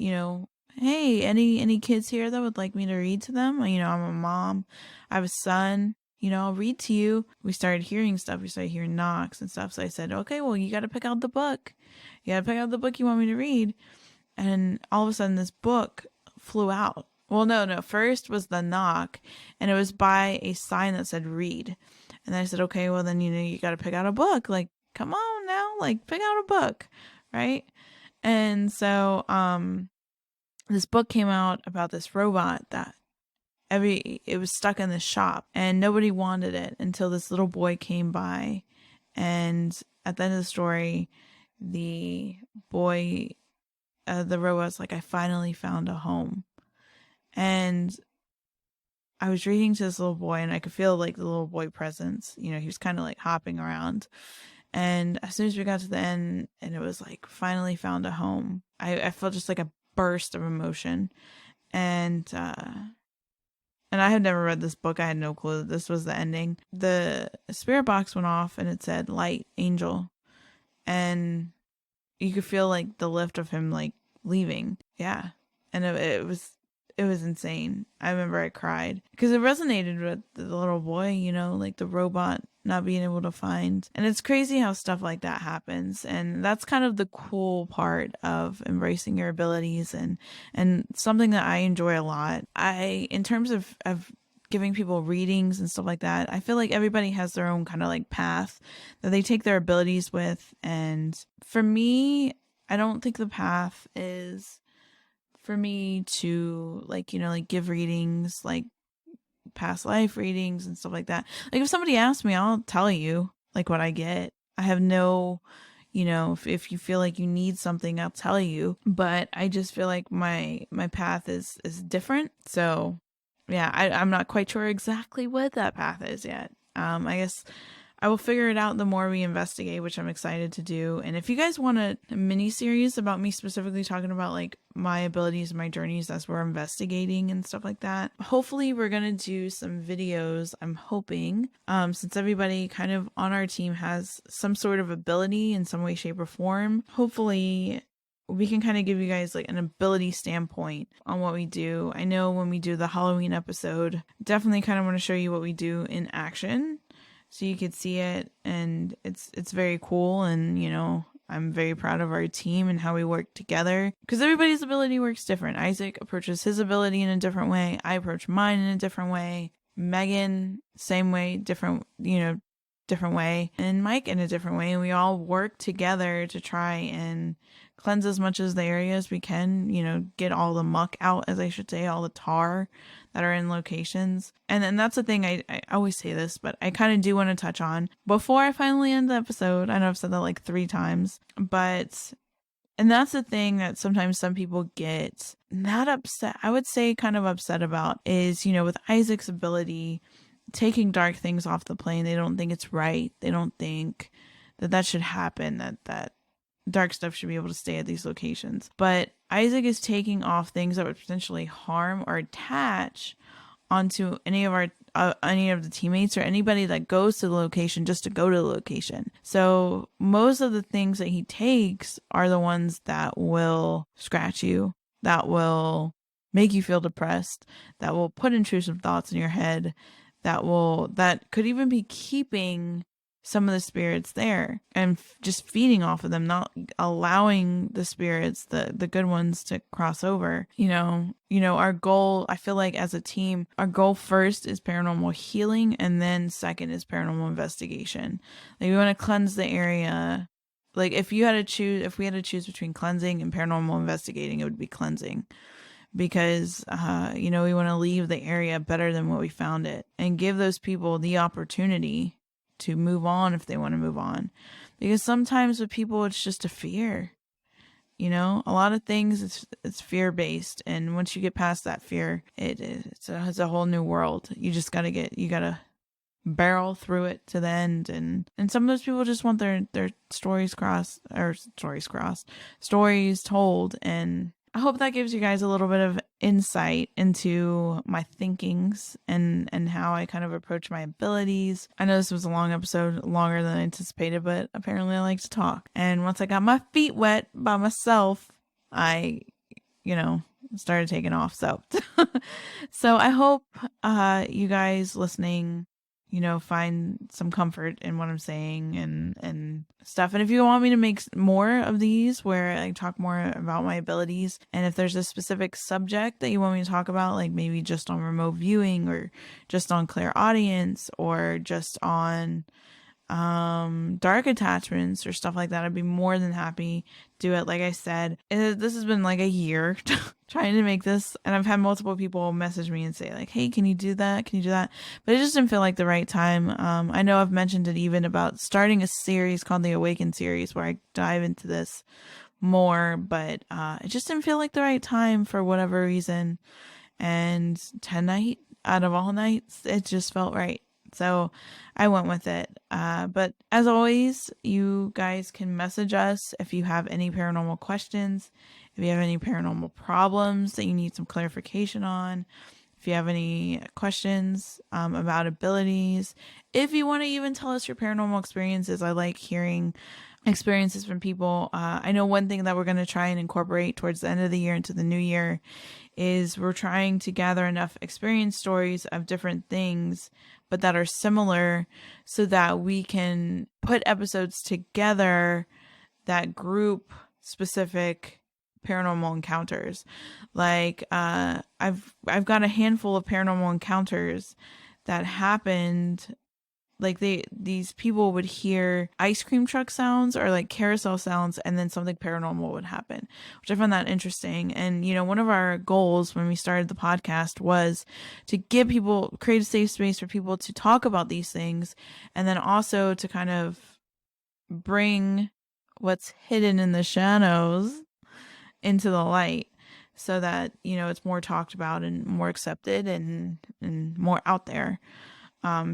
hey, any kids here that would like me to read to them? I'm a mom. I have a son. I'll read to you. We started hearing stuff. We started hearing knocks and stuff. So I said, okay, well, you got to pick out the book. You got to pick out the book you want me to read. And all of a sudden, this book flew out. Well, no. First was the knock, and it was by a sign that said read. And I said, okay, well, then, you got to pick out a book. Like, come on now, like, pick out a book, right? And so this book came out about this robot that it was stuck in the shop, and nobody wanted it until this little boy came by. And at the end of the story, the boy, the robot's like, I finally found a home. And I was reading to this little boy, and I could feel like the little boy presence. He was kind of like hopping around. And as soon as we got to the end, and it was like, finally found a home, I felt just like a burst of emotion. And I had never read this book. I had no clue that this was the ending. The spirit box went off, and it said light angel. And you could feel like the lift of him like leaving. Yeah. And it was insane. I remember I cried because it resonated with the little boy, like the robot not being able to find. And it's crazy how stuff like that happens. And that's kind of the cool part of embracing your abilities, and something that I enjoy a lot. In terms of giving people readings and stuff like that, I feel like everybody has their own kind of like path that they take their abilities with. And for me, I don't think the path is for me to like give readings, like past life readings and stuff like that. Like if somebody asks me, I'll tell you like what I get. I have no, if you feel like you need something, I'll tell you. But I just feel like my path is different. So yeah, I'm not quite sure exactly what that path is yet. I guess I will figure it out the more we investigate, which I'm excited to do. And if you guys want a mini series about me specifically talking about like my abilities and my journeys as we're investigating and stuff like that, hopefully we're going to do some videos. I'm hoping, since everybody kind of on our team has some sort of ability in some way, shape, or form, hopefully we can kind of give you guys like an ability standpoint on what we do. I know when we do the Halloween episode, definitely kind of want to show you what we do in action, so you could see it, and it's very cool. And I'm very proud of our team and how we work together, because everybody's ability works different. Isaac approaches his ability in a different way. I approach mine in a different way. Megan, same way, different way. And Mike in a different way. And we all work together to try and cleanse as much as the areas we can, get all the muck out, as I should say, all the tar that are in locations. And then that's the thing, I always say this, but I kind of do want to touch on before I finally end the episode. I know I've said that like 3 times, and that's the thing that sometimes some people get not upset, I would say kind of upset about, is, with Isaac's ability, taking dark things off the plane. They don't think it's right. They don't think that should happen, that dark stuff should be able to stay at these locations. But Isaac is taking off things that would potentially harm or attach onto any of the teammates or anybody that goes to the location just to go to the location. So most of the things that he takes are the ones that will scratch you, that will make you feel depressed, that will put intrusive thoughts in your head, that could even be keeping some of the spirits there and just feeding off of them, not allowing the spirits, the good ones, to cross over. Our goal, I feel like as a team, our goal first is paranormal healing, and then second is paranormal investigation. Like we want to cleanse the area. Like if we had to choose between cleansing and paranormal investigating, it would be cleansing. Because, we want to leave the area better than what we found it, and give those people the opportunity to move on if they want to move on. Because sometimes with people, it's just a fear. You know, a lot of things it's fear based, and once you get past that fear, it's a whole new world. You just gotta barrel through it to the end, and some of those people just want their stories told, and I hope that gives you guys a little bit of insight into my thinkings and how I kind of approach my abilities. I know this was a long episode, longer than I anticipated, but apparently I like to talk. And once I got my feet wet by myself, I, started taking off. So, so I hope you guys listening, find some comfort in what I'm saying and stuff. And if you want me to make more of these where I talk more about my abilities, and if there's a specific subject that you want me to talk about, like maybe just on remote viewing or just on clairaudience or just on dark attachments or stuff like that, I'd be more than happy to do it. Like I said, this has been like a year trying to make this, and I've had multiple people message me and say like, hey, can you do that, but it just didn't feel like the right time. I know I've mentioned it even about starting a series called the Awaken series where I dive into this more, but it just didn't feel like the right time for whatever reason. And tonight, out of all nights, it just felt right. So I went with it. But as always, you guys can message us if you have any paranormal questions, if you have any paranormal problems that you need some clarification on, if you have any questions about abilities, if you want to even tell us your paranormal experiences. I like hearing experiences from people. I know one thing that we're going to try and incorporate towards the end of the year into the new year is we're trying to gather enough experience stories of different things, but that are similar, so that we can put episodes together that group specific paranormal encounters. Like I've got a handful of paranormal encounters that happened. Like these people would hear ice cream truck sounds or like carousel sounds, and then something paranormal would happen, which I found that interesting. And, one of our goals when we started the podcast was to create a safe space for people to talk about these things, and then also to kind of bring what's hidden in the shadows into the light, so that, it's more talked about and more accepted and more out there.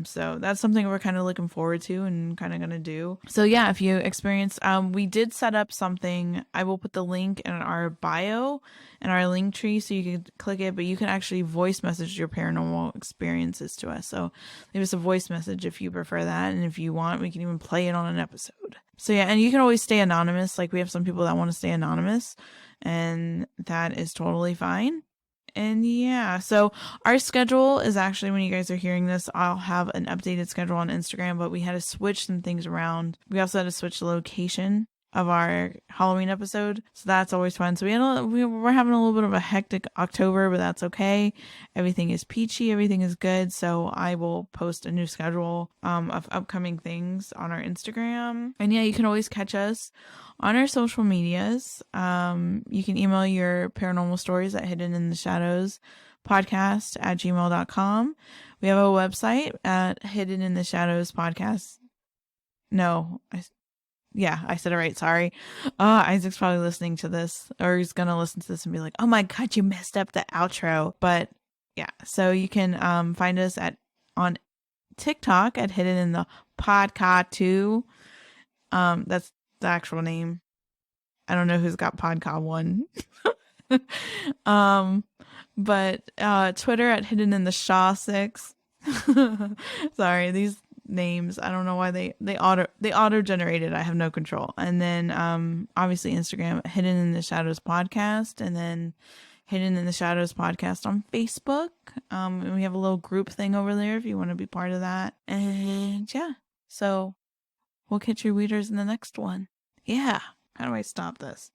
So that's something we're kind of looking forward to and kind of going to do. So yeah, if you experience, we did set up something. I will put the link in our bio and our link tree so you can click it, but you can actually voice message your paranormal experiences to us. So leave us a voice message if you prefer that. And if you want, we can even play it on an episode. So yeah, and you can always stay anonymous. Like we have some people that want to stay anonymous, and that is totally fine. And yeah, so our schedule is actually, when you guys are hearing this, I'll have an updated schedule on Instagram, but we had to switch some things around. We also had to switch the location of our Halloween episode, so that's always fun. So we're having a little bit of a hectic October, but that's okay. Everything is peachy, everything is good. So I will post a new schedule of upcoming things on our Instagram. And yeah, you can always catch us on our social medias. You can email your paranormal stories at hiddenintheshadows.podcast@gmail.com. We have a website at hiddenintheshadowspodcast. No, I said it right. Sorry. Isaac's probably listening to this, or he's going to listen to this and be like, oh my God, you messed up the outro. But yeah, so you can find us on TikTok at Hidden in the Podcast 2. That's the actual name. I don't know who's got Podcast 1. But Twitter at Hidden in the Shaw 6. Sorry, these names, I don't know why they auto generated. I have no control. And then obviously Instagram, Hidden in the Shadows Podcast, and then Hidden in the Shadows Podcast on Facebook. And we have a little group thing over there if you want to be part of that. And yeah, so we'll catch you readers in the next one. Yeah, how do I stop this?